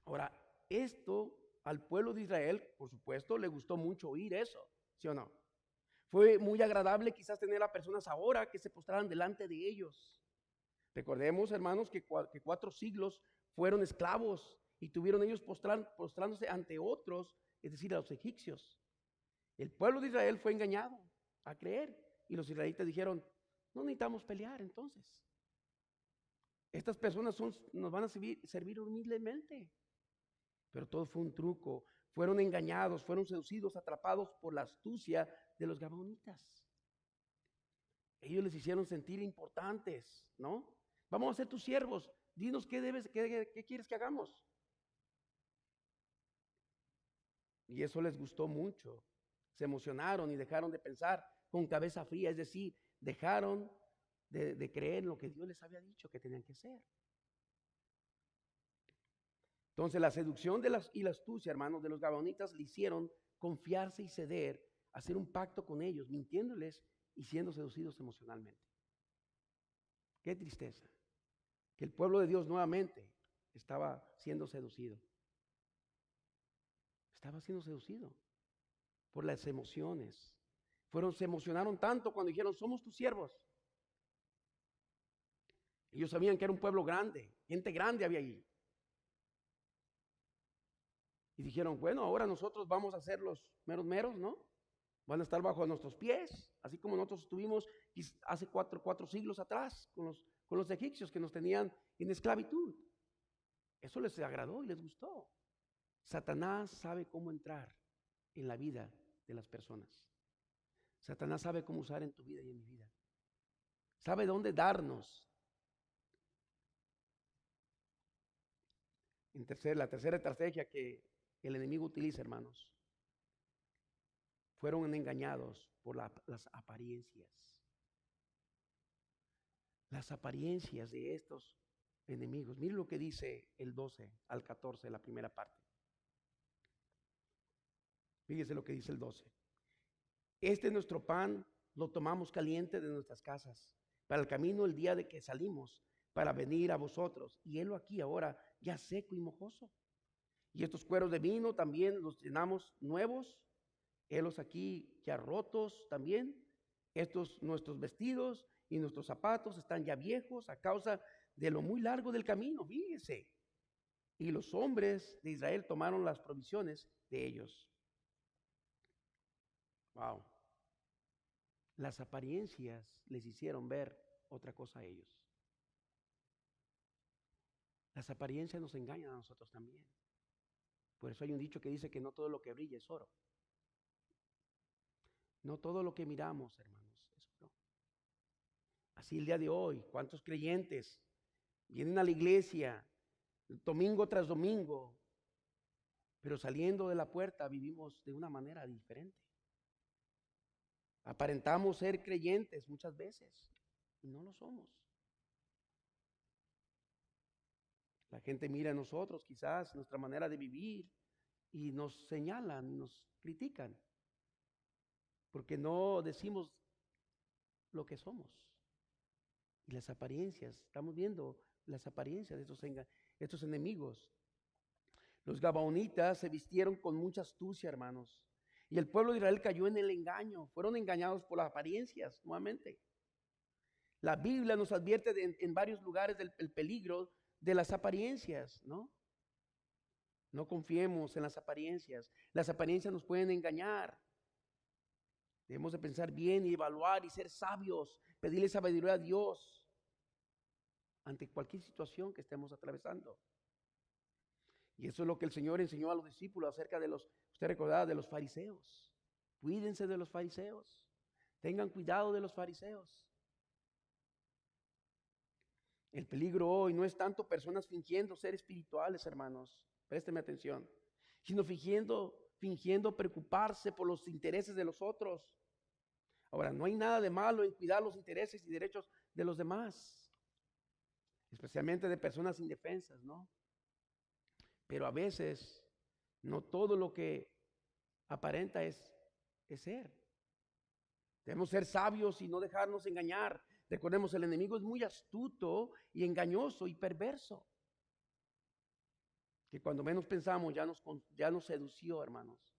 Ahora, esto al pueblo de Israel, por supuesto, le gustó mucho oír eso, ¿sí o no? Fue muy agradable quizás tener a personas ahora que se postraran delante de ellos. Recordemos, hermanos, que 4 siglos fueron esclavos y tuvieron ellos postrándose ante otros, es decir, a los egipcios. El pueblo de Israel fue engañado a creer y los israelitas dijeron: no necesitamos pelear entonces. Estas personas nos van a servir humildemente. Pero todo fue un truco. Fueron engañados, fueron seducidos, atrapados por la astucia de los gabaonitas. Ellos les hicieron sentir importantes, ¿no? Vamos a ser tus siervos. Dinos qué quieres que hagamos. Y eso les gustó mucho. Se emocionaron y dejaron de pensar con cabeza fría, es decir, dejaron de creer en lo que Dios les había dicho que tenían que hacer. Entonces la seducción y la astucia, hermanos, de los gabaonitas le hicieron confiarse y ceder, hacer un pacto con ellos, mintiéndoles y siendo seducidos emocionalmente. Qué tristeza que el pueblo de Dios nuevamente estaba siendo seducido. Estaba siendo seducido por las emociones. Se emocionaron tanto cuando dijeron: somos tus siervos. Ellos sabían que era un pueblo grande, gente grande había allí. Y dijeron: bueno, ahora nosotros vamos a ser los meros, ¿no? Van a estar bajo nuestros pies, así como nosotros estuvimos hace cuatro siglos atrás con los egipcios que nos tenían en esclavitud. Eso les agradó y les gustó. Satanás sabe cómo entrar en la vida de las personas. Satanás sabe cómo usar en tu vida y en mi vida. Sabe dónde darnos. La tercera estrategia que el enemigo utiliza, hermanos, fueron engañados por las apariencias. Las apariencias de estos enemigos. Miren lo que dice el 12 al 14, la primera parte. Fíjese lo que dice el 12. Este es nuestro pan, lo tomamos caliente de nuestras casas, para el camino el día de que salimos, para venir a vosotros. Y helo aquí ahora, ya seco y mojoso. Y estos cueros de vino también los llenamos nuevos. Helos aquí ya rotos también. Estos nuestros vestidos y nuestros zapatos están ya viejos a causa de lo muy largo del camino, fíjese. Y los hombres de Israel tomaron las provisiones de ellos. Wow. Las apariencias les hicieron ver otra cosa a ellos. Las apariencias nos engañan a nosotros también. Por eso hay un dicho que dice que no todo lo que brilla es oro. No todo lo que miramos, hermanos, es oro. Así el día de hoy, ¿cuántos creyentes vienen a la iglesia domingo tras domingo, pero saliendo de la puerta vivimos de una manera diferente? Aparentamos ser creyentes muchas veces y no lo somos. La gente mira a nosotros quizás nuestra manera de vivir y nos señalan y nos critican porque no decimos lo que somos. Y las apariencias, estamos viendo las apariencias de estos enemigos. Los gabaonitas se vistieron con mucha astucia, hermanos. Y el pueblo de Israel cayó en el engaño. Fueron engañados por las apariencias, nuevamente. La Biblia nos advierte en varios lugares del peligro de las apariencias, ¿no? No confiemos en las apariencias. Las apariencias nos pueden engañar. Debemos de pensar bien y evaluar y ser sabios. Pedirle sabiduría a Dios ante cualquier situación que estemos atravesando. Y eso es lo que el Señor enseñó a los discípulos acerca de usted recordará, de los fariseos. Cuídense de los fariseos. Tengan cuidado de los fariseos. El peligro hoy no es tanto personas fingiendo ser espirituales, hermanos. Présteme atención. Sino fingiendo preocuparse por los intereses de los otros. Ahora, no hay nada de malo en cuidar los intereses y derechos de los demás. Especialmente de personas indefensas, ¿no? Pero a veces no todo lo que aparenta es ser. Debemos ser sabios y no dejarnos engañar. Recordemos, el enemigo es muy astuto y engañoso y perverso. Que cuando menos pensamos ya nos sedució, hermanos,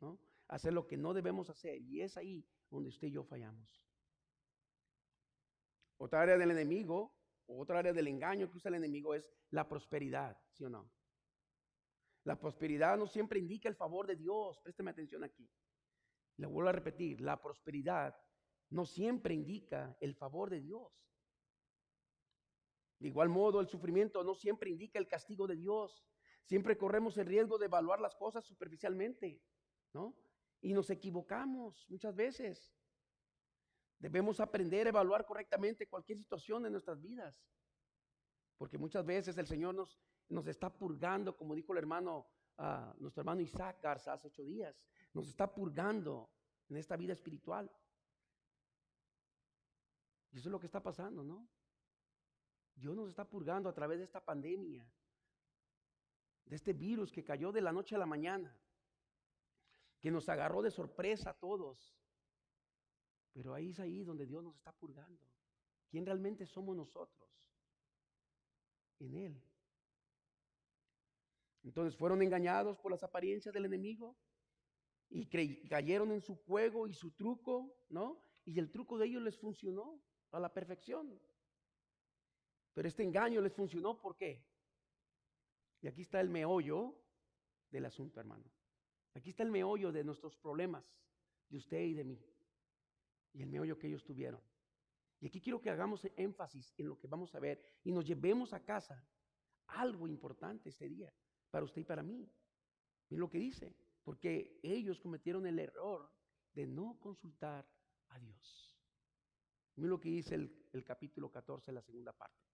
¿no? Hacer lo que no debemos hacer. Y es ahí donde usted y yo fallamos. Otra área del enemigo, otra área del engaño que usa el enemigo es la prosperidad, ¿sí o no? La prosperidad no siempre indica el favor de Dios. Présteme atención aquí. Le vuelvo a repetir, la prosperidad no siempre indica el favor de Dios. De igual modo, el sufrimiento no siempre indica el castigo de Dios. Siempre corremos el riesgo de evaluar las cosas superficialmente, ¿no? Y nos equivocamos muchas veces. Debemos aprender a evaluar correctamente cualquier situación de nuestras vidas. Porque muchas veces el Señor nos está purgando, como dijo nuestro hermano Isaac Garza hace 8 días. Nos está purgando en esta vida espiritual. Y eso es lo que está pasando, ¿no? Dios nos está purgando a través de esta pandemia, de este virus que cayó de la noche a la mañana, que nos agarró de sorpresa a todos. Pero ahí es ahí donde Dios nos está purgando. ¿Quién realmente somos nosotros? En Él. Entonces fueron engañados por las apariencias del enemigo y cayeron en su juego y su truco, ¿no? Y el truco de ellos les funcionó a la perfección. Pero este engaño les funcionó, ¿por qué? Y aquí está el meollo del asunto, hermano. Aquí está el meollo de nuestros problemas, de usted y de mí, y el meollo que ellos tuvieron. Y aquí quiero que hagamos énfasis en lo que vamos a ver y nos llevemos a casa algo importante este día, para usted y para mí. Miren lo que dice, porque ellos cometieron el error de no consultar a Dios. Miren lo que dice el capítulo 14, la segunda parte.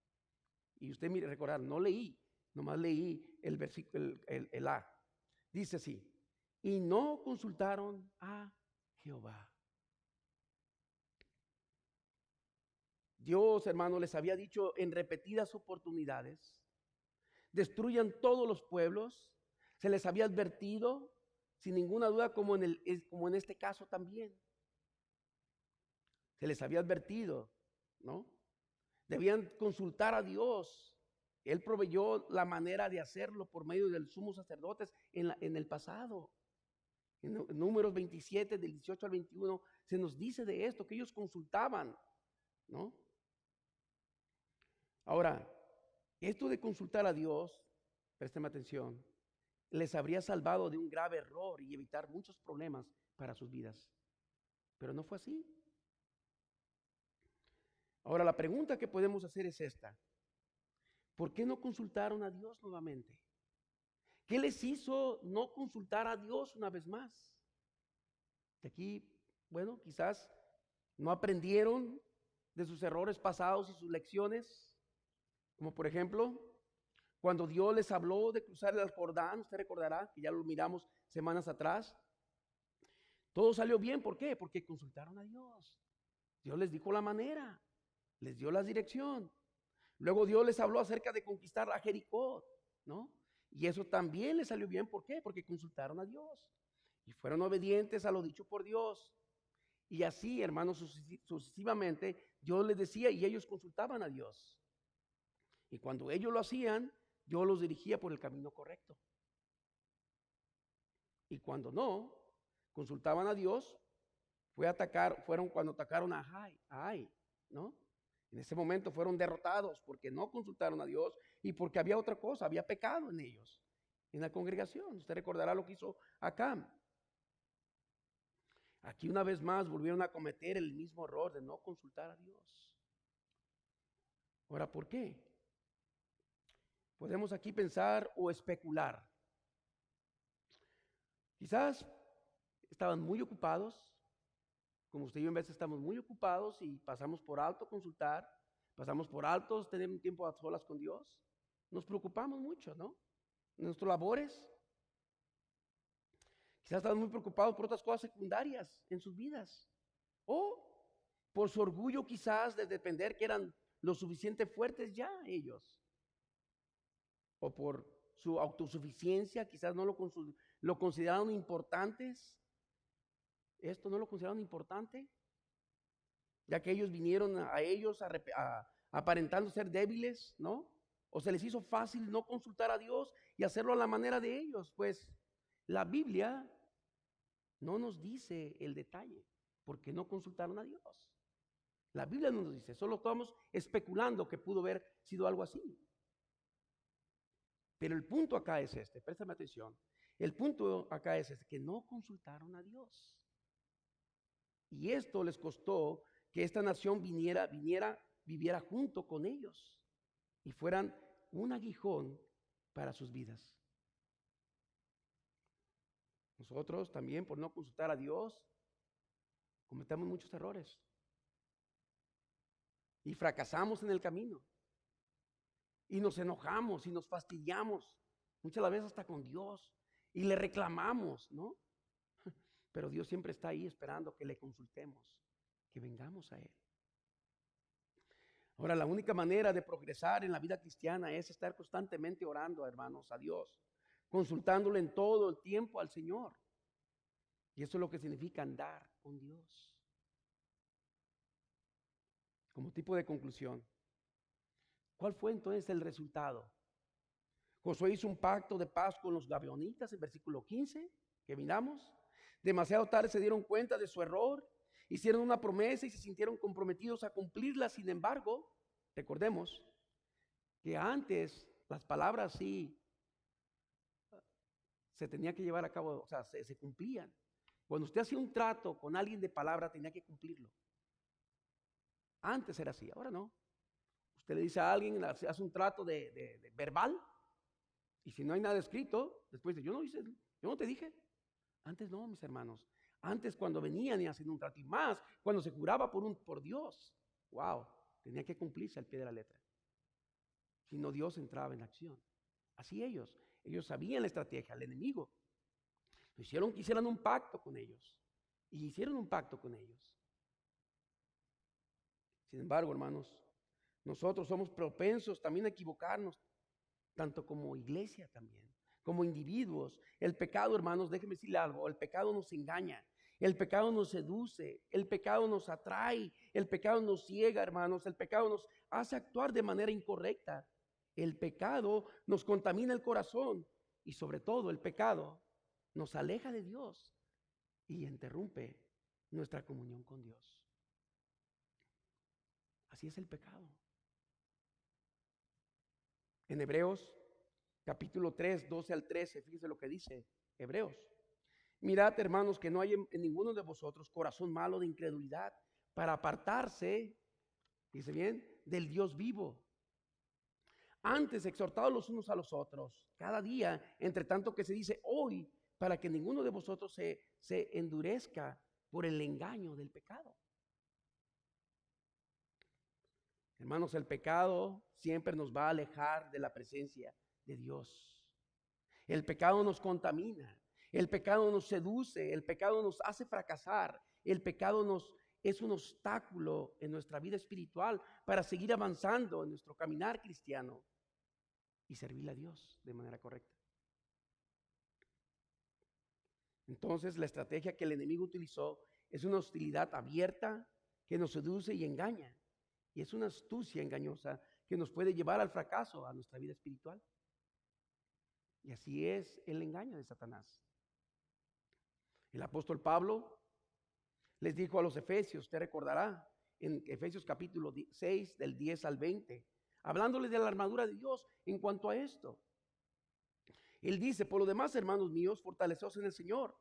Y usted, mire, recordar, no leí, nomás leí el versículo, el A. Dice así, y no consultaron a Jehová. Dios, hermano, les había dicho en repetidas oportunidades, destruyan todos los pueblos. Se les había advertido, sin ninguna duda, como en este caso también. Se les había advertido, ¿no? Debían consultar a Dios. Él proveyó la manera de hacerlo por medio del sumo sacerdote en el pasado. En Números 27, del 18 al 21, se nos dice de esto, que ellos consultaban, ¿no? Ahora, esto de consultar a Dios, présteme atención, les habría salvado de un grave error y evitar muchos problemas para sus vidas. Pero no fue así. Ahora, la pregunta que podemos hacer es esta. ¿Por qué no consultaron a Dios nuevamente? ¿Qué les hizo no consultar a Dios una vez más? De aquí, bueno, quizás no aprendieron de sus errores pasados y sus lecciones. Como por ejemplo, cuando Dios les habló de cruzar el Jordán, usted recordará que ya lo miramos semanas atrás. Todo salió bien, ¿por qué? Porque consultaron a Dios. Dios les dijo la manera, les dio la dirección. Luego Dios les habló acerca de conquistar a Jericó, ¿no? Y eso también les salió bien, ¿por qué? Porque consultaron a Dios y fueron obedientes a lo dicho por Dios. Y así, hermanos, sucesivamente, Dios les decía y ellos consultaban a Dios. Y cuando ellos lo hacían, Dios los dirigía por el camino correcto. Y cuando no, consultaban a Dios, fueron cuando atacaron a Ai, ¿no? En ese momento fueron derrotados porque no consultaron a Dios y porque había otra cosa, había pecado en ellos, en la congregación. Usted recordará lo que hizo Acán. Aquí una vez más volvieron a cometer el mismo error de no consultar a Dios. Ahora, ¿por qué? Podemos aquí pensar o especular. Quizás estaban muy ocupados, como usted y yo en veces estamos muy ocupados y pasamos por alto consultar, pasamos por alto tener un tiempo a solas con Dios. Nos preocupamos mucho, ¿no? En nuestras labores. Quizás estaban muy preocupados por otras cosas secundarias en sus vidas. O por su orgullo quizás de depender que eran lo suficiente fuertes ya ellos. O por su autosuficiencia, quizás no lo consideraron importantes. Esto no lo consideraron importante, ya que ellos vinieron a ellos aparentando ser débiles, ¿no? O se les hizo fácil no consultar a Dios y hacerlo a la manera de ellos. Pues la Biblia no nos dice el detalle, porque no consultaron a Dios. La Biblia no nos dice, solo estamos especulando que pudo haber sido algo así. Pero el punto acá es este, préstame atención. El punto acá es este, que no consultaron a Dios. Y esto les costó que esta nación viviera junto con ellos y fueran un aguijón para sus vidas. Nosotros también, por no consultar a Dios, cometemos muchos errores y fracasamos en el camino. Y nos enojamos y nos fastidiamos, muchas veces hasta con Dios, y le reclamamos, ¿no? Pero Dios siempre está ahí esperando que le consultemos, que vengamos a Él. Ahora, la única manera de progresar en la vida cristiana es estar constantemente orando, hermanos, a Dios, consultándole en todo el tiempo al Señor. Y eso es lo que significa andar con Dios. Como tipo de conclusión, ¿cuál fue entonces el resultado? Josué hizo un pacto de paz con los gabaonitas en versículo 15, que miramos. Demasiado tarde se dieron cuenta de su error, hicieron una promesa y se sintieron comprometidos a cumplirla. Sin embargo, recordemos que antes las palabras sí se tenía que llevar a cabo, o sea, se cumplían. Cuando usted hacía un trato con alguien de palabra, tenía que cumplirlo. Antes era así, ahora no. Usted le dice a alguien, hace un trato de verbal, y si no hay nada escrito, después dice, yo no te dije. Antes no, mis hermanos. Antes cuando venían y hacían un trato, y más cuando se juraba por Dios, wow, tenía que cumplirse al pie de la letra. Si no, Dios entraba en acción. Así ellos sabían la estrategia, el enemigo. Lo hicieron que hicieran un pacto con ellos. Y hicieron un pacto con ellos. Sin embargo, hermanos, nosotros somos propensos también a equivocarnos, tanto como iglesia también, como individuos. El pecado, hermanos, déjenme decirle algo, el pecado nos engaña, el pecado nos seduce, el pecado nos atrae, el pecado nos ciega, hermanos, el pecado nos hace actuar de manera incorrecta. El pecado nos contamina el corazón y sobre todo el pecado nos aleja de Dios y interrumpe nuestra comunión con Dios. Así es el pecado. En Hebreos, capítulo 3, 12 al 13, fíjese lo que dice Hebreos. Mirad, hermanos, que no hay en ninguno de vosotros corazón malo de incredulidad para apartarse, dice bien, del Dios vivo. Antes, exhortados los unos a los otros, cada día, entre tanto que se dice hoy, para que ninguno de vosotros se endurezca por el engaño del pecado. Hermanos, el pecado siempre nos va a alejar de la presencia de Dios. El pecado nos contamina, el pecado nos seduce, el pecado nos hace fracasar, el pecado es un obstáculo en nuestra vida espiritual para seguir avanzando en nuestro caminar cristiano y servirle a Dios de manera correcta. Entonces, la estrategia que el enemigo utilizó es una hostilidad abierta que nos seduce y engaña. Y es una astucia engañosa que nos puede llevar al fracaso, a nuestra vida espiritual. Y así es el engaño de Satanás. El apóstol Pablo les dijo a los efesios, usted recordará, en Efesios capítulo 6, del 10 al 20, hablándoles de la armadura de Dios en cuanto a esto. Él dice, por lo demás, hermanos míos, fortaleceos en el Señor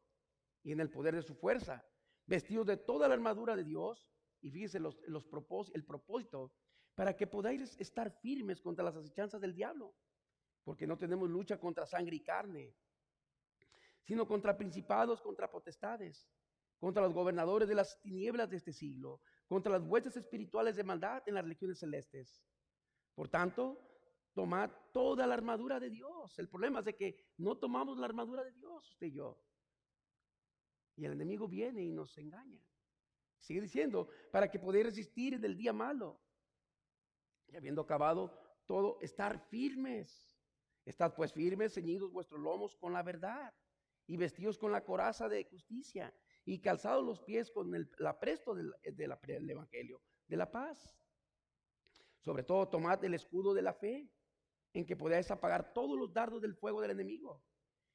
y en el poder de su fuerza, vestidos de toda la armadura de Dios, y fíjense el propósito, para que podáis estar firmes contra las acechanzas del diablo, porque no tenemos lucha contra sangre y carne, sino contra principados, contra potestades, contra los gobernadores de las tinieblas de este siglo, contra las huestes espirituales de maldad en las regiones celestes. Por tanto, tomad toda la armadura de Dios. El problema es de que no tomamos la armadura de Dios, usted y yo. Y el enemigo viene y nos engaña. Sigue diciendo, para que podáis resistir en el día malo. Y habiendo acabado todo, estar firmes. Estad pues firmes, ceñidos vuestros lomos con la verdad, y vestidos con la coraza de justicia, y calzados los pies con el apresto del evangelio de la paz. Sobre todo tomad el escudo de la fe, en que podáis apagar todos los dardos del fuego del enemigo.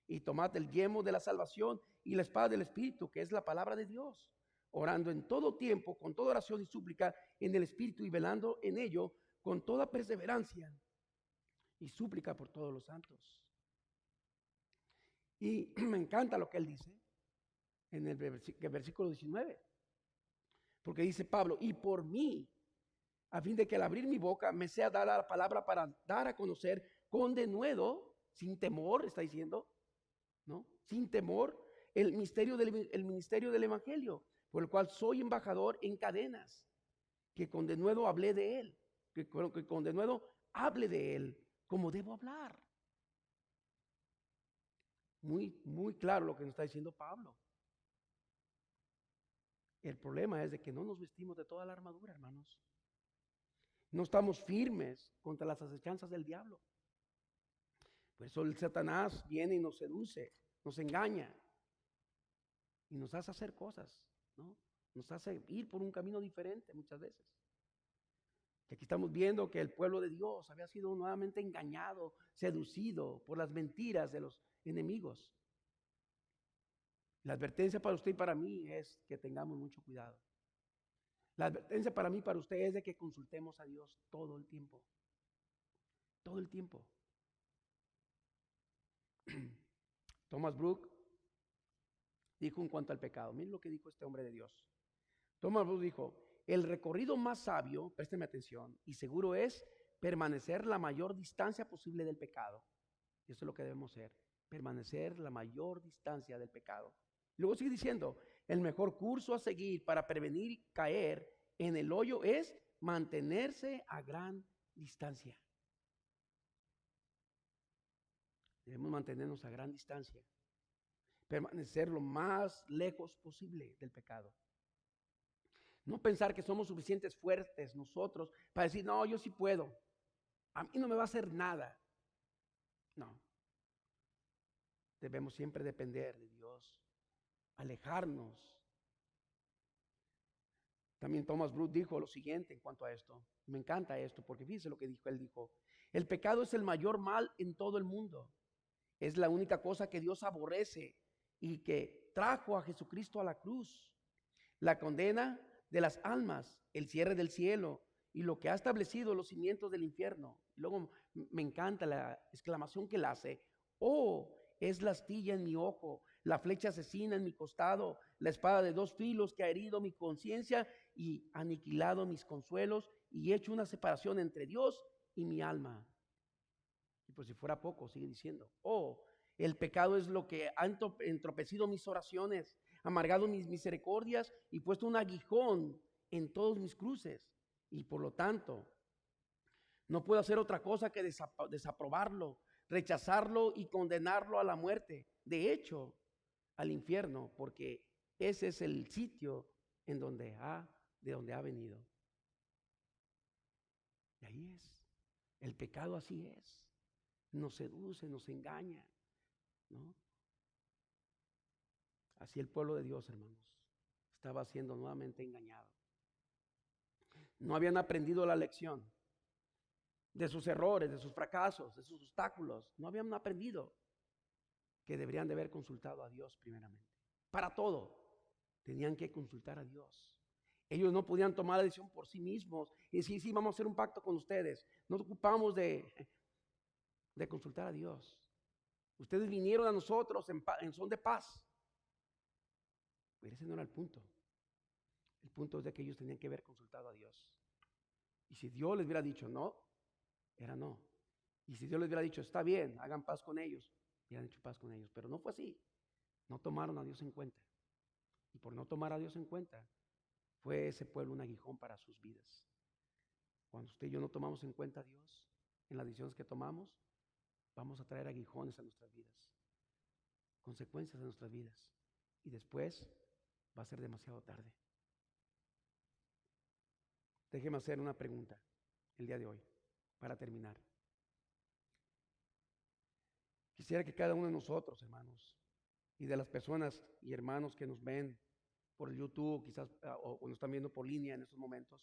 Y tomad el yelmo de la salvación y la espada del Espíritu, que es la palabra de Dios, orando en todo tiempo, con toda oración y súplica en el Espíritu, y velando en ello con toda perseverancia y súplica por todos los santos. Y me encanta lo que él dice en el versículo 19, porque dice Pablo, y por mí, a fin de que al abrir mi boca me sea dada la palabra para dar a conocer con denuedo, sin temor, está diciendo, ¿no? Sin temor, el ministerio del evangelio, por el cual soy embajador en cadenas, que con denuedo hablé de él, que con denuedo hable de él, como debo hablar. Muy, muy claro lo que nos está diciendo Pablo. El problema es de que no nos vestimos de toda la armadura, hermanos. No estamos firmes contra las acechanzas del diablo. Por eso el Satanás viene y nos seduce, nos engaña y nos hace hacer cosas, ¿no? Nos hace ir por un camino diferente muchas veces. Y aquí estamos viendo que el pueblo de Dios había sido nuevamente engañado, seducido por las mentiras de los enemigos. La advertencia para usted y para mí es que tengamos mucho cuidado. La advertencia para mí y para usted es de que consultemos a Dios todo el tiempo. Todo el tiempo. Thomas Brooks dijo en cuanto al pecado. Miren lo que dijo este hombre de Dios. Thomas Bruce dijo, el recorrido más sabio, présteme atención, y seguro es permanecer la mayor distancia posible del pecado. Y eso es lo que debemos hacer, permanecer la mayor distancia del pecado. Luego sigue diciendo, el mejor curso a seguir para prevenir caer en el hoyo es mantenerse a gran distancia. Debemos mantenernos a gran distancia, permanecer lo más lejos posible del pecado. No pensar que somos suficientes fuertes nosotros para decir, no, yo sí puedo, a mí no me va a hacer nada. No. Debemos siempre depender de Dios, alejarnos. También Thomas Bruce dijo lo siguiente en cuanto a esto. Me encanta esto porque fíjense lo que dijo. Él dijo, el pecado es el mayor mal en todo el mundo. Es la única cosa que Dios aborrece y que trajo a Jesucristo a la cruz. La condena de las almas, el cierre del cielo y lo que ha establecido los cimientos del infierno. Y luego me encanta la exclamación que él hace. Oh, es la astilla en mi ojo, la flecha asesina en mi costado, la espada de dos filos que ha herido mi conciencia y aniquilado mis consuelos y hecho una separación entre Dios y mi alma. Y por si fuera poco, sigue diciendo, oh, el pecado es lo que ha entropecido mis oraciones, amargado mis misericordias y puesto un aguijón en todos mis cruces. Y por lo tanto, no puedo hacer otra cosa que desaprobarlo, rechazarlo y condenarlo a la muerte. De hecho, al infierno, porque ese es el sitio de donde ha venido. Y ahí es. El pecado así es. Nos seduce, nos engaña, ¿no? Así el pueblo de Dios, hermanos, estaba siendo nuevamente engañado. No habían aprendido la lección de sus errores, de sus fracasos, de sus obstáculos. No habían aprendido que deberían de haber consultado a Dios primeramente. Para todo, tenían que consultar a Dios. Ellos no podían tomar la decisión por sí mismos y decir, sí, vamos a hacer un pacto con ustedes. Nos ocupamos de consultar a Dios. Ustedes vinieron a nosotros en son de paz. Pero ese no era el punto. El punto es de que ellos tenían que haber consultado a Dios. Y si Dios les hubiera dicho no, era no. Y si Dios les hubiera dicho, está bien, hagan paz con ellos, hubieran hecho paz con ellos. Pero no fue así. No tomaron a Dios en cuenta. Y por no tomar a Dios en cuenta, fue ese pueblo un aguijón para sus vidas. Cuando usted y yo no tomamos en cuenta a Dios, en las decisiones que tomamos, vamos a traer aguijones a nuestras vidas, consecuencias a nuestras vidas. Y después va a ser demasiado tarde. Déjeme hacer una pregunta el día de hoy, para terminar. Quisiera que cada uno de nosotros, hermanos, y de las personas y hermanos que nos ven por el YouTube, quizás, o nos están viendo por línea en estos momentos,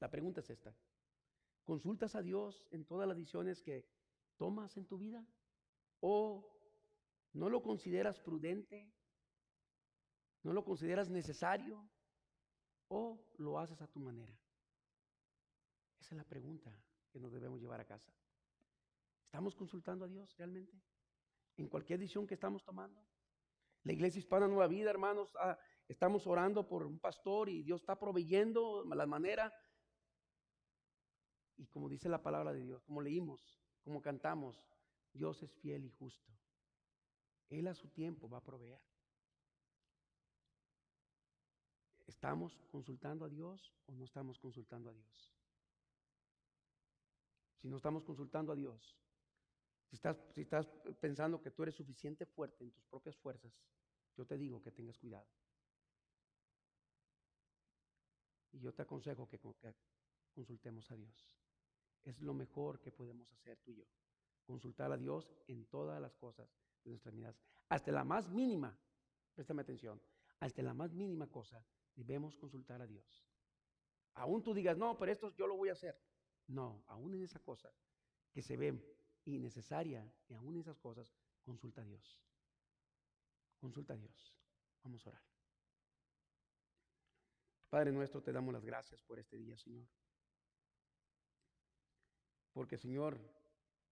la pregunta es esta. ¿Consultas a Dios en todas las decisiones que tomas en tu vida? ¿O no lo consideras prudente? ¿No lo consideras necesario? ¿O lo haces a tu manera? Esa es la pregunta que nos debemos llevar a casa. ¿Estamos consultando a Dios realmente? ¿En cualquier decisión que estamos tomando? La Iglesia Hispana Nueva Vida, hermanos, estamos orando por un pastor y Dios está proveyendo la manera. Y como dice la palabra de Dios, como leímos, como cantamos, Dios es fiel y justo. Él a su tiempo va a proveer. ¿Estamos consultando a Dios o no estamos consultando a Dios? Si no estamos consultando a Dios, si estás pensando que tú eres suficiente fuerte en tus propias fuerzas, yo te digo que tengas cuidado. Y yo te aconsejo que consultemos a Dios. Es lo mejor que podemos hacer tú y yo. Consultar a Dios en todas las cosas de nuestras vidas. Hasta la más mínima, préstame atención, hasta la más mínima cosa debemos consultar a Dios. Aún tú digas, no, pero esto yo lo voy a hacer. No, aún en esa cosa que se ve innecesaria, y aún en esas cosas, consulta a Dios. Consulta a Dios. Vamos a orar. Padre nuestro, te damos las gracias por este día, Señor. Porque, Señor,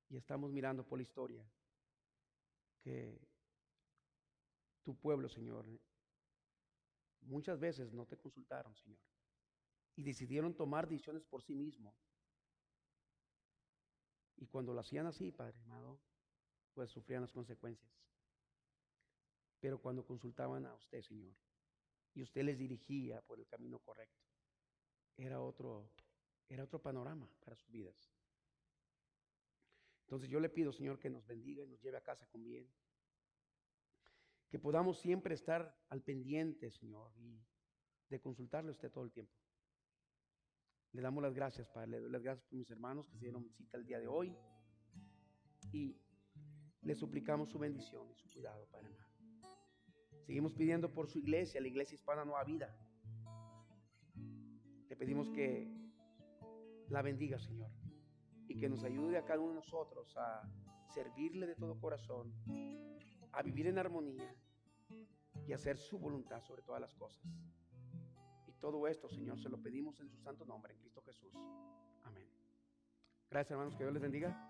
y estamos mirando por la historia, que tu pueblo, Señor, muchas veces no te consultaron, Señor, y decidieron tomar decisiones por sí mismos. Y cuando lo hacían así, Padre amado, pues sufrían las consecuencias. Pero cuando consultaban a usted, Señor, y usted les dirigía por el camino correcto, era otro panorama para sus vidas. Entonces yo le pido, Señor, que nos bendiga y nos lleve a casa con bien. Que podamos siempre estar al pendiente, Señor, y de consultarle a usted todo el tiempo. Le damos las gracias, Padre. Le doy las gracias por mis hermanos que se dieron cita el día de hoy. Y le suplicamos su bendición y su cuidado, Padre amado. Seguimos pidiendo por su iglesia, la Iglesia Hispana Nueva Vida. Le pedimos que la bendiga, Señor, y que nos ayude a cada uno de nosotros a servirle de todo corazón, a vivir en armonía y hacer su voluntad sobre todas las cosas. Y todo esto, Señor, se lo pedimos en su santo nombre, en Cristo Jesús. Amén. Gracias, hermanos, que Dios les bendiga.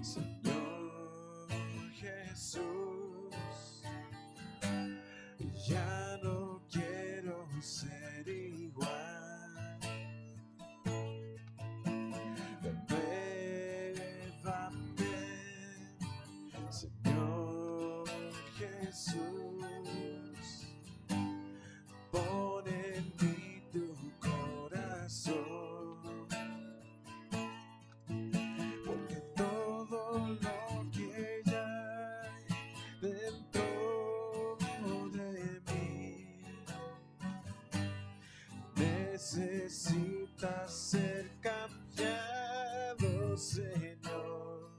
Señor Jesús, ya no quiero ser igual. Renuévame, Señor Jesús, pon en mí tu corazón, porque todo lo que ya hay dentro de mí necesita ser cambiado, Señor,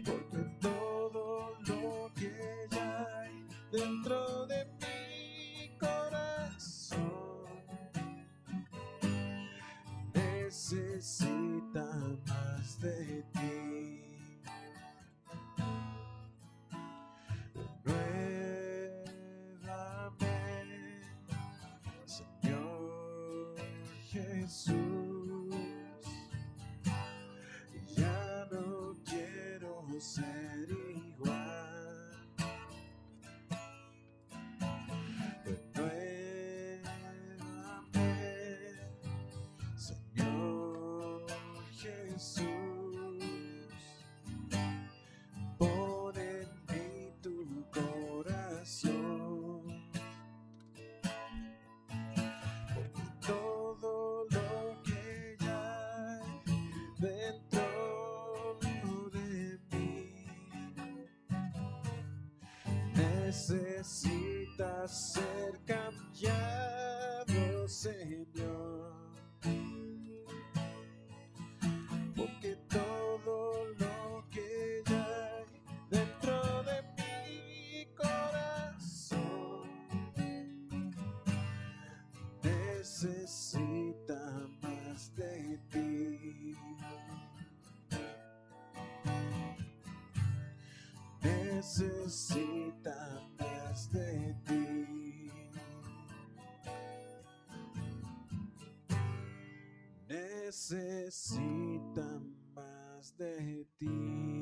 porque todo lo que ya hay dentro de mi corazón necesita más de ti. Renuévame, Señor Jesús, ya no quiero ser igual. Renuévame, Señor Jesús, pon en mí tu corazón, porque todo lo que ya hay dentro de mí necesita ser cambiado, Señor, porque todo lo que ya hay dentro de mi corazón necesita más de ti. Necesita más de ti. Necesita más de ti.